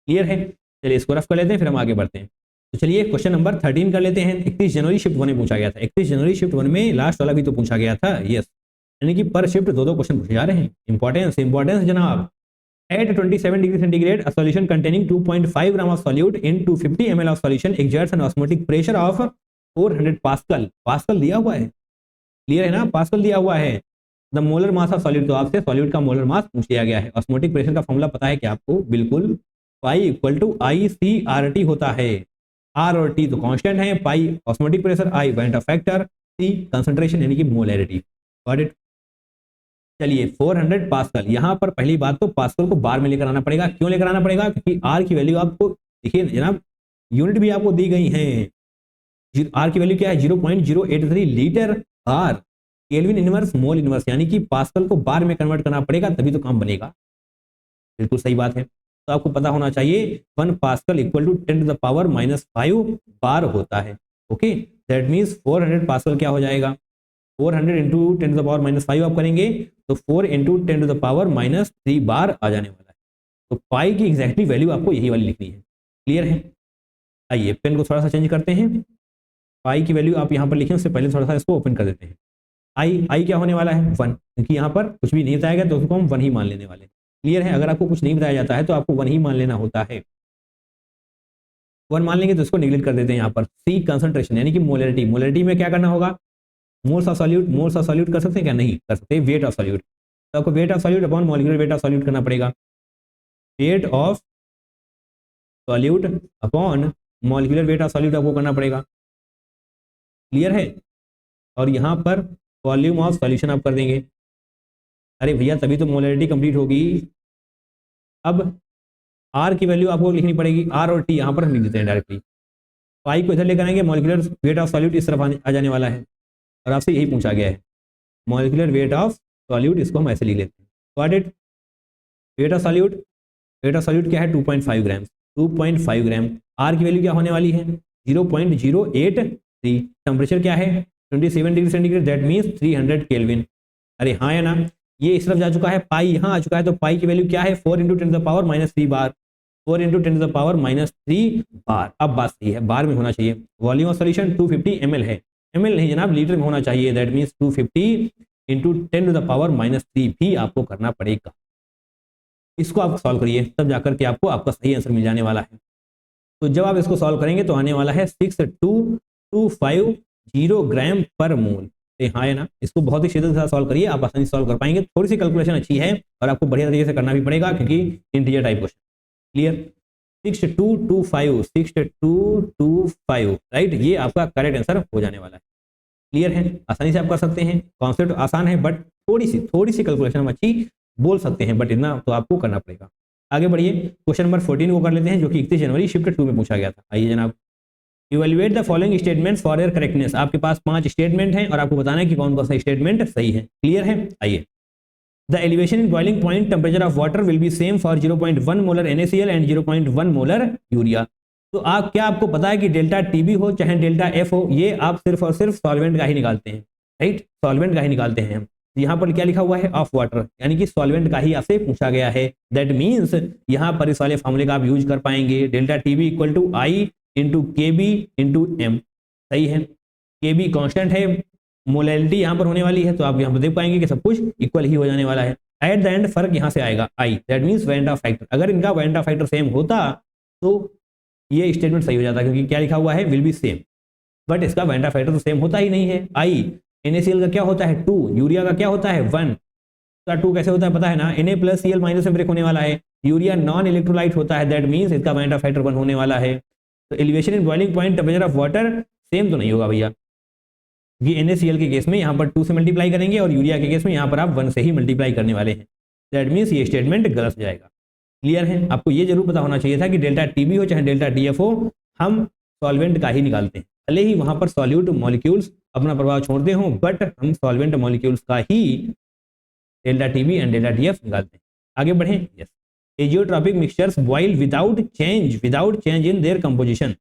क्लियर है। चलिए इसको रफ कर लेते हैं, फिर हम आगे बढ़ते हैं। तो चलिए क्वेश्चन नंबर 13 कर लेते हैं। 31 जनवरी शिफ्ट 1 में पूछा गया था। 31 जनवरी शिफ्ट 1 में लास्ट वाला भी तो पूछा गया था, यस। यानी कि पर शिफ्ट 2-2 क्वेश्चन पूछे जा रहे हैं। इंपॉर्टेंस जनाब, at 27 degree centigrade a solution containing 2.5 gram of solute in 250 ml of solution exerts an osmotic pressure of 400 pascal. Pascal दिया हुआ है, क्लियर है ना, पास्कल दिया हुआ है। The molar mass of solute, तो आपसे सॉल्यूट का मोलर मास पूछ लिया गया है। ऑस्मोटिक प्रेशर का फॉर्मूला पता है कि आपको, बिल्कुल, पाई इक्वल टू ICRT होता है। R और T तो कांस्टेंट है, pi osmotic pressure, I point of factor, C concentration यानी कि मोलैरिटी। Got it. चलिए 400 पास्कल, यहाँ पर पहली बात तो पास्कल को बार में लेकर आना पड़ेगा। क्यों लेकर आना पड़ेगा, क्योंकि आर की वैल्यू आपको देखिए जनाब, यूनिट भी आपको दी गई है। आर की वैल्यू क्या है, 0.083 litre R, kelvin inverse mole inverse, यानी कि पास्कल को बार में कन्वर्ट करना पड़ेगा तभी तो काम बनेगा। बिल्कुल सही बात है। तो आपको पता होना चाहिए 1 पास्कल इक्वल टू 10⁻⁵ बार होता है, ओके। दैट मीन्स 400 पास्कल क्या हो जाएगा, 400 इंटू 10⁻⁵ आप करेंगे तो 4 इंटू 10⁻³ बार आ जाने वाला है। तो पाई की एग्जैक्टली वैल्यू आपको यही वाली लिखनी है। क्लियर है। आइए पेन को थोड़ा सा चेंज करते हैं। पाई की वैल्यू आप यहाँ पर लिखें, उससे पहले थोड़ा सा इसको ओपन कर देते हैं। आई क्या होने वाला है 1, क्योंकि यहाँ पर कुछ भी नहीं बताया गया तो उसको हम 1 ही मान लेने वाले। क्लियर है। अगर आपको कुछ नहीं बताया जाता है तो आपको 1 ही मान लेना होता है। 1 मान लेंगे तो इसको निगलेक्ट कर देते हैं यहाँ पर। C कंसंट्रेशन यानी कि मोलैरिटी। मोलैरिटी में क्या करना होगा, मोल्स ऑफ सॉल्यूट कर सकते हैं क्या? नहीं कर सकते। वेट ऑफ सॉल्यूट, तो आपको wait of solute upon molecular weight of solute करना पड़ेगा। Wait of solute upon molecular weight of solute आपको करना पड़ेगा। क्लियर है? और यहाँ पर वॉल्यूम ऑफ सॉल्यूशन आप कर देंगे। अरे भैया तभी तो मोलरिटी कंप्लीट होगी। अब आर की वैल्यू आपको लिखनी पड़ेगी, आर और टी यहाँ पर हम लिख देते हैं डायरेक्टली। पाई को इधर लेकर आएंगे, मॉलिक्यूलर वेट ऑफ सॉल्यूट इस तरफ आ जाने वाला है, और आपसे यही पूछा गया है मॉलिक्यूलर वेट ऑफ सॉल्यूट, इसको हम ऐसे लिख लेते हैं। What it wait of solute, wait of solute क्या है? 2.5 ग्राम। 2.5 ग्राम। आर की वैल्यू क्या होने वाली है? 0.083। टेम्परेचर क्या है? 27 degree centigrade, that means 300 kelvin. अरे हाँ या ना? ये इस तरफ जा चुका है, पाई यहाँ आ चुका है, तो पाई की वैल्यू क्या है? 4 × 10⁻³ बार। 4 × 10⁻³ बार। अब बात सही है, बार में होना चाहिए। वॉल्यूम ऑफ सॉल्यूशन 250 ml है, ml नहीं जनाब, लीटर में होना चाहिए। दैट मीन्स 250 × 10⁻³ भी आपको करना पड़ेगा। इसको आप सॉल्व करिए, तब जाकर के आपको आपका सही आंसर मिल जाने वाला है। तो जब आप इसको सॉल्व करेंगे तो आने वाला है 6250 ग्राम पर मोल। हाँ है ना? इसको बहुत ही शिद्दत के साथ सॉल्व करिए, आप आसानी से सॉल्व कर पाएंगे। थोड़ी सी कैलकुलेशन अच्छी है और आपको बढ़िया तरीके से करना भी पड़ेगा क्योंकि integer type question. Clear? 6225 right, ये आपका करेक्ट आंसर हो जाने वाला है। क्लियर है? आसानी से आप कर सकते हैं, कॉन्सेप्ट आसान है, बट थोड़ी सी कैलकुलेशन हम अच्छी बोल सकते हैं, बट इतना तो आपको करना पड़ेगा। आगे बढ़िए, क्वेश्चन नंबर 14 को कर लेते हैं, जो कि 31 जनवरी शिफ्ट 2 में पूछा गया था। आइए जनाब, evaluate the following statements for their correctness. आपके पास 5 स्टेटमेंट हैं और आपको बताना है कि कौन कौन सा स्टेटमेंट सही है। क्लियर है? आइए, the elevation in boiling point temperature of water will be same for 0.1 molar NaCl and 0.1 molar urea. तो आपको पता है कि डेल्टा टीबी हो चाहे डेल्टा एफ हो, ये आप सिर्फ और सिर्फ सॉल्वेंट का ही निकालते हैं, राइट? सॉल्वेंट का ही निकालते हैं हम। यहाँ पर क्या लिखा हुआ है? ऑफ वाटर, यानी कि सॉल्वेंट का ही आपसे पूछा गया है। दैट मीन्स यहाँ पर इस वाले फॉर्मूले का आप यूज कर पाएंगे, delta TB equal to I into K B into M. सही है? के बी कॉन्स्टेंट है, मोलैलिटी यहाँ पर होने वाली है, तो आप यहाँ पर देख पाएंगे कि सब कुछ इक्वल ही हो जाने वाला है। एट द एंड फर्क यहाँ से आएगा आई, दैट मीन्स वेंडा फैक्टर। अगर इनका वेंडा फैक्टर सेम होता तो ये स्टेटमेंट सही हो जाता, क्योंकि क्या लिखा हुआ है? विल बी सेम, बट इसका वेंडा फैक्टर तो सेम होता ही नहीं है। आई NaCl का क्या होता है? 2, यूरिया का क्या होता है? 1। का 2 कैसे होता है पता है ना? Na + Cl- में ब्रेक होने वाला है। यूरिया नॉन इलेक्ट्रोलाइट होता है, दैट मीन्स इसका वेंडा फैक्टर 1 होने वाला है। तो elevation in boiling point temperature of water same तो नहीं होगा भैया, ये NaCl के केस में यहाँ पर 2 से मल्टीप्लाई करेंगे और यूरिया के केस में यहाँ पर आप 1 से ही मल्टीप्लाई करने वाले हैं। दैट मीन्स ये स्टेटमेंट गलत हो जाएगा। क्लियर है? आपको ये जरूर पता होना चाहिए था कि डेल्टा टीबी हो चाहे डेल्टा टीएफ हो, हम सॉल्वेंट का ही निकालते हैं, भले ही वहां पर सॉल्यूट मॉलिक्यूल्स अपना प्रभाव छोड़ते हों, बट हम सॉल्वेंट मॉलिक्यूल्स का ही delta TB and delta TF निकालते हैं। आगे बढ़े। Yes, azeotropic mixtures boil without change in their composition.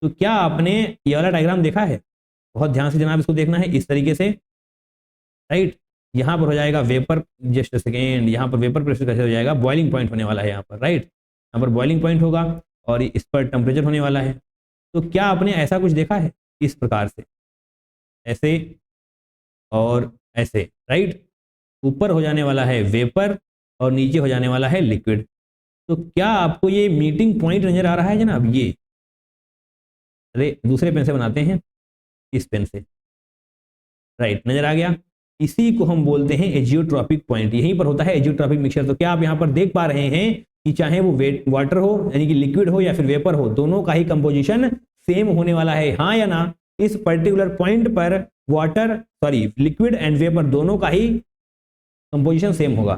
तो क्या आपने ये वाला डायग्राम देखा है? बहुत ध्यान से जनाब इसको देखना है, इस तरीके से, राइट? यहाँ पर हो जाएगा वेपर, जस्ट सेकेंड, यहाँ पर वेपर प्रेशर कैसे हो जाएगा? बॉइलिंग पॉइंट होने वाला है यहाँ पर, राइट? यहाँ पर बॉइलिंग पॉइंट होगा और इस पर टेम्परेचर होने वाला है। तो क्या आपने ऐसा कुछ देखा है? इस प्रकार से, ऐसे और ऐसे, राइट? ऊपर हो जाने वाला है वेपर और नीचे हो जाने वाला है लिक्विड। तो क्या आपको ये मीटिंग पॉइंट नजर आ रहा है जनाब? ये, अरे दूसरे पेन से बनाते हैं, इस पेन से, राइट? नजर आ गया? इसी को हम बोलते हैं एजियोट्रॉपिक पॉइंट, यहीं पर होता है एजियोट्रॉपिक मिक्सचर। तो क्या आप यहाँ पर देख पा रहे हैं कि चाहे वो वाटर हो यानी कि लिक्विड हो या फिर वेपर हो, दोनों का ही कंपोजिशन सेम होने वाला है, हाँ या ना? इस पर्टिकुलर पॉइंट पर लिक्विड एंड वेपर दोनों का ही कंपोजिशन सेम होगा,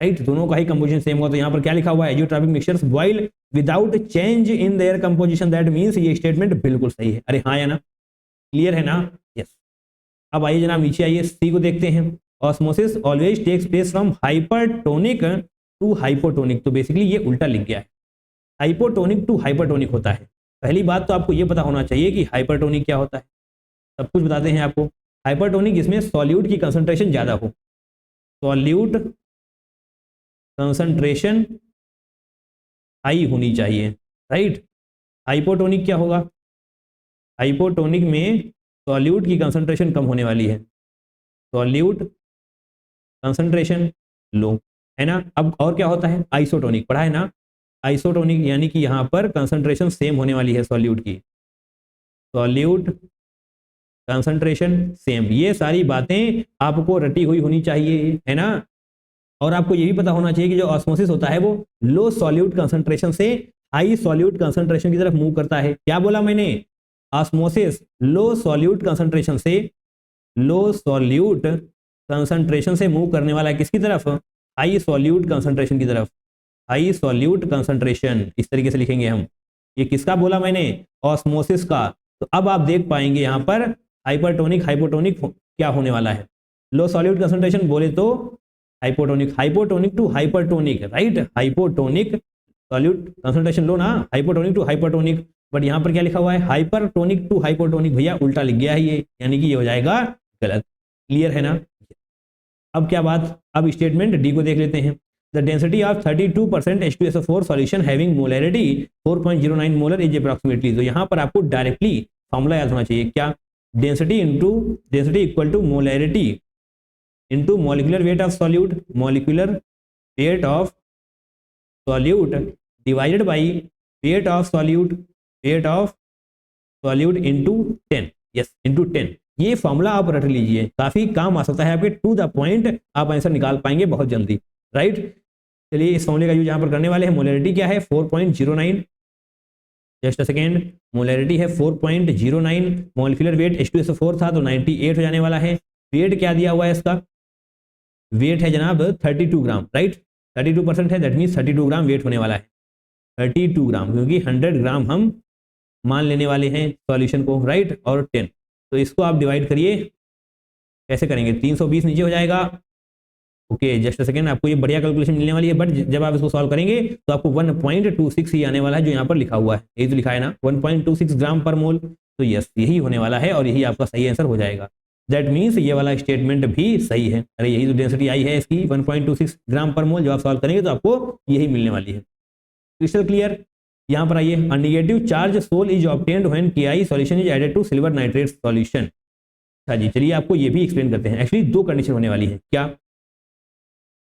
राइट? दोनों का ही कंपोजिशन सेम होगा। तो यहाँ पर क्या लिखा हुआ है? Azeotropic mixtures boil without change in their composition, that means ये स्टेटमेंट बिल्कुल सही है। अरे हाँ या ना? क्लियर है ना? यस। अब आइए जनाब नीचे आइए, सी को देखते हैं। Osmosis always takes place from hypertonic to hypotonic. तो बेसिकली ये उल्टा लिख गया है, हाइपोटोनिक टू हाइपरटोनिक होता है। पहली बात तो आपको ये पता होना चाहिए कि हाइपरटोनिक क्या होता है, सब कुछ बताते हैं आपको। हाइपरटोनिक इसमें सॉल्यूट की कंसंट्रेशन ज्यादा हो, सॉल्यूट कंसंट्रेशन हाई होनी चाहिए, राइट? हाइपोटोनिक क्या होगा? हाइपोटोनिक में सॉल्यूट की कंसंट्रेशन कम होने वाली है, सॉल्यूट कंसंट्रेशन लो, है ना? अब और क्या होता है? आइसोटोनिक पढ़ा है ना? आइसोटोनिक यानी कि यहाँ पर कंसंट्रेशन सेम होने वाली है सॉल्यूट की, सॉल्यूट कंसंट्रेशन सेम। ये सारी बातें आपको रटी हुई होनी चाहिए, है ना। और आपको ये भी पता होना चाहिए कि जो ऑस्मोसिस होता है वो लो सॉल्यूट कंसंट्रेशन से हाई सॉल्यूट कंसंट्रेशन की तरफ मूव करता है। क्या बोला मैंने? ऑस्मोसिस लो सॉल्यूट कंसंट्रेशन से लो सॉल्यूट कंसंट्रेशन से मूव करने वाला है किसकी तरफ? हाई सॉल्यूट कंसंट्रेशन की तरफ। हाई सॉल्यूट कंसंट्रेशन इस तरीके से लिखेंगे हम। ये किसका बोला मैंने? ऑस्मोसिस का। तो अब आप देख पाएंगे यहां पर हाइपरटोनिक हाइपोटोनिक क्या होने वाला है। लो सॉल्यूट कंसंट्रेशन बोले तो hypotonic, hypotonic to hypertonic, right. Hypotonic solute concentration low ना, हाइपोटोनिक टू हाइपरटोनिक। बट यहां पर क्या लिखा हुआ है? Hypertonic to hypotonic. भैया उल्टा लिख गया है ये, यानी कि ये हो जाएगा गलत। क्लियर है ना। अब क्या बात, अब स्टेटमेंट डी को देख लेते हैं। The density of 32% H2SO4 solution having molarity 4.09 molar is approximately. तो यहां पर आपको डायरेक्टली फॉर्मूला याद होना चाहिए। क्या? Density equal to molarity into molecular weight of solute, molecular weight of solute divided by weight of solute into 10। Yes, into 10। ये formula आप रट लीजिए, काफी काम आ सकता है आपके। टू द पॉइंट आप आंसर निकाल पाएंगे बहुत जल्दी, राइट। चलिए इस फॉर्मूले का यूज यहां पर करने वाले हैं। मोलैरिटी क्या है? 4.09। जस्ट अ सेकेंड, मोलैरिटी है 4.09। मॉलिक्यूलर वेट H2SO4 था तो 98 हो जाने वाला है। वेट क्या दिया हुआ है इसका? वेट है जनाब 32 ग्राम, राइट। 32% है, दैट मीन्स 32 ग्राम वेट होने वाला है। 32 ग्राम, क्योंकि 100 ग्राम हम मान लेने वाले हैं सॉल्यूशन को, राइट। और 10, तो इसको आप डिवाइड करिए। कैसे करेंगे? 320 नीचे हो जाएगा। ओके, जस्ट अ सेकेंड, आपको ये बढ़िया कैलकुलेशन मिलने वाली है। बट जब आप इसको सॉल्व करेंगे तो आपको 1.26 ही आने वाला है, जो यहाँ पर लिखा हुआ है। यही तो लिखा है ना, 1.26 ग्राम पर मोल। तो यस, यही होने वाला है और यही आपका सही आंसर हो जाएगा। दैट मीन्स ये वाला स्टेटमेंट भी सही है। अरे यही तो डेंसिटी आई है इसकी, 1.26 ग्राम पर मोल। जब आप सॉल्व करेंगे तो आपको यही मिलने वाली है। Crystal clear. यहाँ पर आइए, a negative charge sol is obtained when KI solution is added to silver nitrate solution. अच्छा जी, चलिए आपको ये भी एक्सप्लेन करते हैं। एक्चुअली दो कंडीशन होने वाली है। क्या?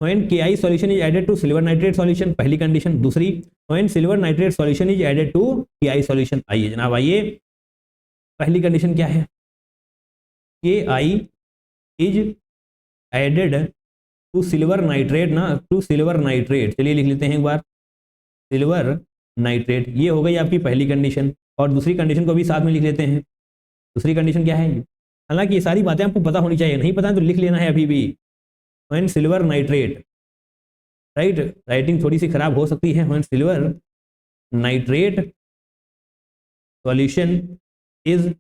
When KI solution is added to silver nitrate solution, पहली कंडीशन। दूसरी, when silver nitrate solution is added to KI solution। आइए जनाब, आइए, पहली कंडीशन क्या है? KI is added to silver nitrate ना, to silver nitrate। चलिए लिख लेते हैं एक बार, सिल्वर नाइट्रेट। ये हो गई आपकी पहली कंडीशन। और दूसरी कंडीशन को भी साथ में लिख लेते हैं। दूसरी कंडीशन क्या है? हालांकि ये सारी बातें आपको पता होनी चाहिए, नहीं पता है तो लिख लेना है अभी भी। when silver nitrate, right, writing थोड़ी सी खराब हो सकती है। when silver nitrate solution is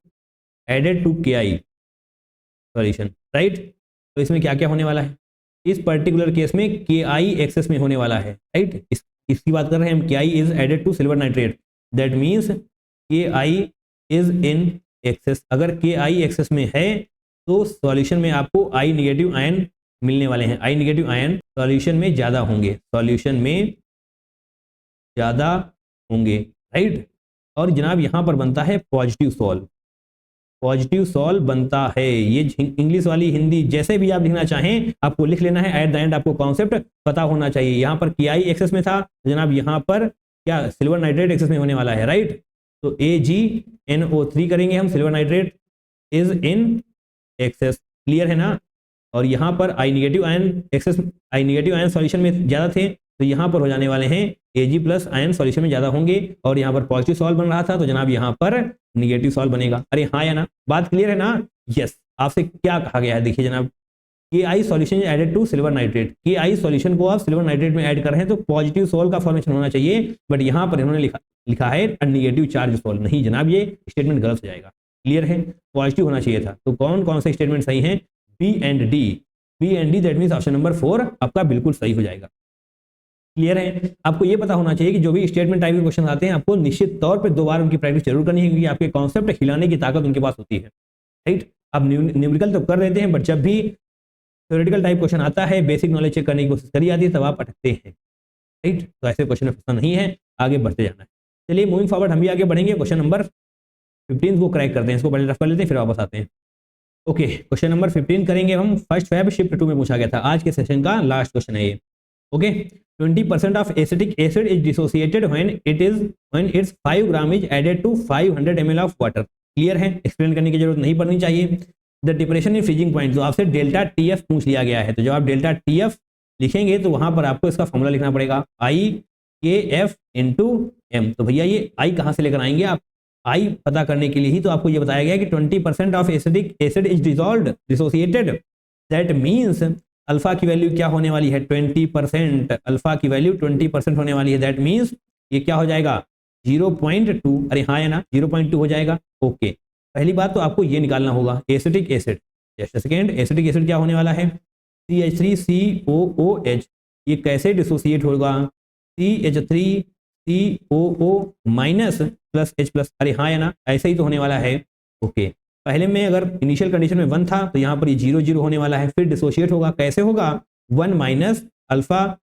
added to KI solution, right. तो इसमें क्या क्या होने वाला है? इस पर्टिकुलर केस में KI एक्सेस में होने वाला है, राइट। इसकी बात कर रहे हैं हम। KI is added to silver nitrate, that means KI is in excess. अगर KI एक्सेस में है तो सॉल्यूशन में आपको I नेगेटिव आयन मिलने वाले हैं। I नेगेटिव आयन सॉल्यूशन में ज्यादा होंगे, सॉल्यूशन में ज्यादा होंगे, राइट। और जनाब यहां पर बनता है पॉजिटिव सॉल्व। पॉजिटिव सॉल्व बनता है। ये इंग्लिश वाली हिंदी जैसे भी आप लिखना चाहें आपको लिख लेना है। एट द एंड आपको कॉन्सेप्ट पता होना चाहिए। यहां पर KI एक्सेस में था, जनाब यहां पर क्या सिल्वर नाइट्रेट एक्सेस में होने वाला है, राइट। तो AgNO3 करेंगे हम, silver nitrate is in excess. Clear है ना। और यहाँ पर I negative ion excess, I negative ion solution में ज़्यादा थे तो यहाँ पर हो जाने वाले हैं Ag प्लस आयन सॉल्यूशन में ज़्यादा होंगे। और यहाँ पर पॉजिटिव सॉल्व बन रहा था तो जनाब यहाँ पर निगेटिव सॉल्व बनेगा। अरे हाँ या ना, बात क्लियर है ना। यस, आपसे क्या कहा गया है? देखिए जनाब, KI solution is added to silver nitrate. KI solution को आप सिल्वर नाइट्रेट में ऐड कर रहे हैं तो पॉजिटिव सॉल्व का फॉर्मेशन होना चाहिए। बट यहाँ पर इन्होंने लिखा है नेगेटिव चार्ज सॉल्व। नहीं जनाब, ये स्टेटमेंट गलत हो जाएगा। क्लियर है, पॉजिटिव होना चाहिए था। तो कौन कौन से स्टेटमेंट सही हैं? B and D। B and D, that means option number 4 आपका बिल्कुल सही हो जाएगा। क्लियर है। आपको ये पता होना चाहिए कि जो भी स्टेटमेंट टाइप के क्वेश्चन आते हैं आपको निश्चित तौर पे 2 बार उनकी प्रैक्टिस जरूर करनी है, क्योंकि आपके कॉन्सेप्ट हिलाने की ताकत उनके पास होती है, राइट। अब न्यूमेरिकल तो कर देते हैं, बट जब भी थ्योरेटिकल टाइप क्वेश्चन आता है, बेसिक नॉलेज चेक करने की कोशिश करी जाती है, तब आप अटकते हैं, राइट। तो ऐसे क्वेश्चन में फंसना नहीं है, आगे बढ़ते जाना है। चलिए मूविंग फॉरवर्ड, हम भी आगे बढ़ेंगे। क्वेश्चन नंबर 15 को क्रैक करते हैं। इसको पहले रफ कर लेते हैं, फिर वापस आते हैं। ओके, क्वेश्चन नंबर 15 करेंगे हम। 1 Feb शिफ्ट 2 में पूछा गया था। आज के सेशन का लास्ट क्वेश्चन है ये। Okay, 20% of acetic acid is dissociated when its 5 gram is added to 500 ml of water. Clear है, एक्सप्लेन करने की जरूरत नहीं पड़नी चाहिए। The temperature in freezing point, तो आपसे डेल्टा TF पूछ लिया गया है, तो जब आप डेल्टा TF लिखेंगे तो वहां पर आपको इसका फॉर्मूला लिखना पड़ेगा IKF इंटू M। तो भैया ये I कहां से लेकर आएंगे आप? I पता करने के लिए ही तो आपको ये बताया गया कि 20% of acidic acid is dissolved dissociated, that means alpha की वैल्यू क्या होने वाली है? 20%। अल्फा की वैल्यू 20% होने वाली है, दैट मीन्स ये क्या हो जाएगा? 0.2। अरे हाँ है ना, 0.2 हो जाएगा। ओके, पहली बात तो आपको ये निकालना होगा acetic acid. Just second, acetic acid क्या होने वाला है? CH3COOH। ये कैसे डिसोसिएट होगा? CH3COO minus plus H plus. अरे हाँ है ना, ऐसे ही तो होने वाला है। ओके, पहले में अगर इनिशियल कंडीशन में 1 था तो यहाँ पर ये 0 0 होने वाला है, फिर डिसोशिएट होगा। कैसे होगा? 1 माइनस अल्फा,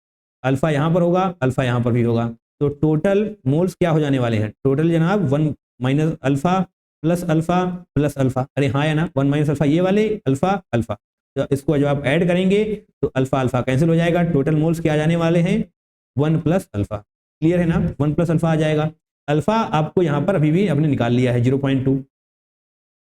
अल्फा यहाँ पर होगा, अल्फा यहाँ पर भी होगा, तो टोटल मोल्स क्या हो जाने वाले हैं? टोटल जनाब 1 minus alpha plus alpha plus alpha. अरे हाँ है ना, 1 माइनस अल्फा ये वाले, अल्फा अल्फा, तो इसको जब आप ऐड करेंगे तो अल्फा अल्फा कैंसिल हो जाएगा। टोटल मोल्स क्या आ जाने वाले हैं? 1 प्लस अल्फा। क्लियर है ना, 1 प्लस अल्फा आ जाएगा। अल्फा आपको यहाँ पर अभी भी आपने निकाल लिया है 0.2,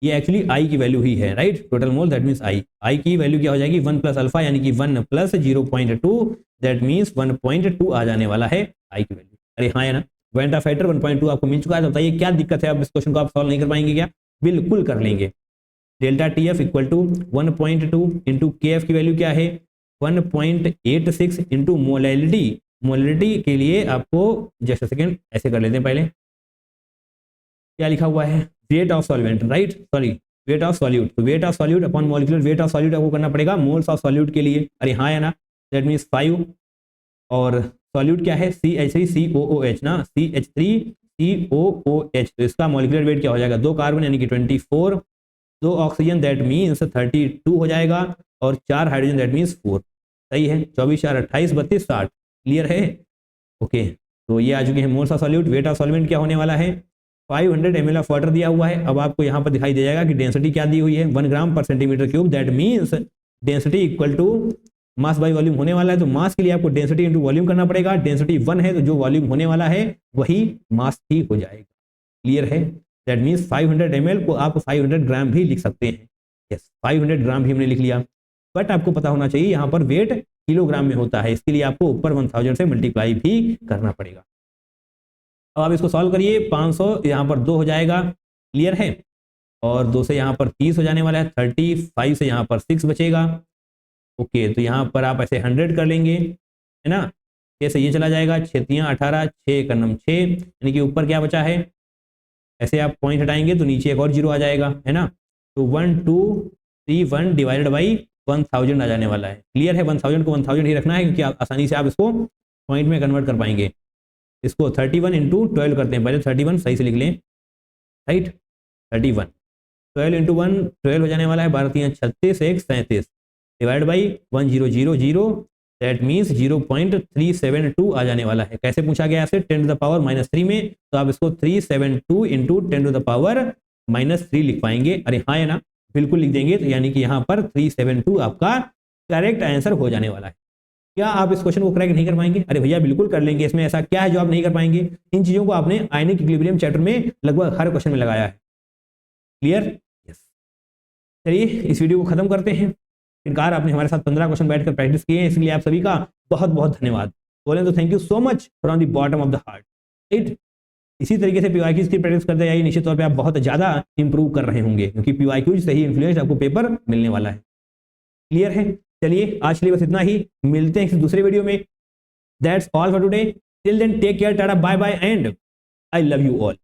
ये एक्चुअली आई की वैल्यू ही है, right? Total mole that means I की वैल्यू क्या हो जाएगी? 1 प्लस अल्फा, यानी कि 1 प्लस 0.2 दैट मींस 1.2 आ जाने वाला है आई की वैल्यू। अरे हाँ है ना, वेंटा फैक्टर 1.2 आपको मिल चुका है। तो बताइए क्या दिक्कत है? अब इस क्वेश्चन को आप सॉल्व नहीं कर पाएंगे क्या? बिल्कुल कर लेंगे। Delta TF equal to 1.2 into KF की वैल्यू क्या है? 1.86 इंटू मोलैलिटी। मोलैलिटी के लिए आपको जस्ट सेकेंड ऐसे कर लेते हैं, पहले क्या लिखा हुआ है? Weight of solvent, right? Sorry, weight of solute. तो weight of solute upon molecular weight of solute आपको करना पड़ेगा मोल्स ऑफ सॉल्यूट के लिए। अरे हाँ है ना, दैट मीन्स 5, और सॉल्यूट क्या है? CH3COOH ना, CH3COOH। तो इसका मॉलिक्यूलर वेट क्या हो जाएगा? 2 कार्बन यानी कि 24, 2 ऑक्सीजन दैट मीन्स 32 हो जाएगा, और 4 हाइड्रोजन दैट मीन्स 4। सही है, 24 4 28 32 60। क्लियर है? ओके, तो ये आ चुके हैं moles of solute. Wait of solvent क्या होने वाला है? 500 ml ऑफ वाटर दिया हुआ है। अब आपको यहाँ पर दिखाई दे जाएगा कि डेंसिटी क्या दी हुई है? 1 ग्राम पर centimetre cube, that means density equal to mass by volume होने वाला है। तो मास के लिए आपको डेंसिटी इंटू वॉल्यूम करना पड़ेगा। डेंसिटी 1 है तो जो वॉल्यूम होने वाला है वही मास ही हो जाएगा। क्लियर है? दैट मीन्स 500 ml को आप 500 ग्राम भी लिख सकते हैं। यस, 500 ग्राम भी हमने लिख लिया, बट आपको पता होना चाहिए यहाँ पर वेट किलोग्राम में होता है, इसके लिए आपको ऊपर 1000 से मल्टीप्लाई भी करना पड़ेगा। अब आप इसको सॉल्व करिए, 500 यहाँ पर 2 हो जाएगा। क्लियर है? और 2 से यहाँ पर 30 हो जाने वाला है, 35 से यहाँ पर 6 बचेगा। ओके, तो यहाँ पर आप ऐसे 100 कर लेंगे, है ना? 6 से ये चला जाएगा, 6 3 18, 6 का नम 6, यानी कि ऊपर क्या बचा है? ऐसे आप पॉइंट हटाएंगे तो नीचे एक और 0 आ जाएगा, है ना? तो 1 2 3 1 डिवाइडेड बाई 1000 आ जाने वाला है। क्लियर है? 1000 को 1000 ही रखना है, क्योंकि आसानी से आप इसको पॉइंट में कन्वर्ट कर पाएंगे। इसको 31 इंटू 12 करते हैं, पहले 31 सही से लिख लें, राइट? 31 12 इंटू 1 12 हो जाने वाला है, 12 3 36 1 37 डिवाइड बाई 1000 दैट मीन्स 0.372 आ जाने वाला है। कैसे पूछा गया आपसे? 10 टू द पावर -3 में, तो आप इसको 372 इंटू 10 टू द पावर -3 लिख पाएंगे। अरे हाँ है ना, बिल्कुल लिख देंगे। तो यानी कि यहाँ पर 372 आपका करेक्ट आंसर हो जाने वाला है। क्या आप इस क्वेश्चन को करेक्ट नहीं कर पाएंगे? अरे भैया बिल्कुल कर लेंगे। इसमें ऐसा क्या है जो आप नहीं कर पाएंगे? इन चीजों को आपने आयनिक इक्विलिब्रियम चैप्टर में लगभग हर क्वेश्चन में लगाया है। क्लियर? यस। चलिए इस वीडियो को खत्म करते हैं। फिलहाल आपने हमारे साथ 15 क्वेश्चन बैठकर प्रैक्टिस किए हैं, इसलिए आप सभी का बहुत बहुत धन्यवाद। बोले तो thank you so much from the bottom of the heart, right? इसी तरीके से पीवाईक्यूज की प्रैक्टिस करते जाइए, निश्चित तौर पे आप बहुत ज्यादा इंप्रूव कर रहे होंगे, क्योंकि पीवाईक्यूज से ही इन्फ्लुएंस आपको पेपर मिलने वाला है। क्लियर है? चलिए आज के लिए बस इतना ही, मिलते हैं किसी दूसरे वीडियो में। That's all for today, till then take care, tata bye bye and I love you all.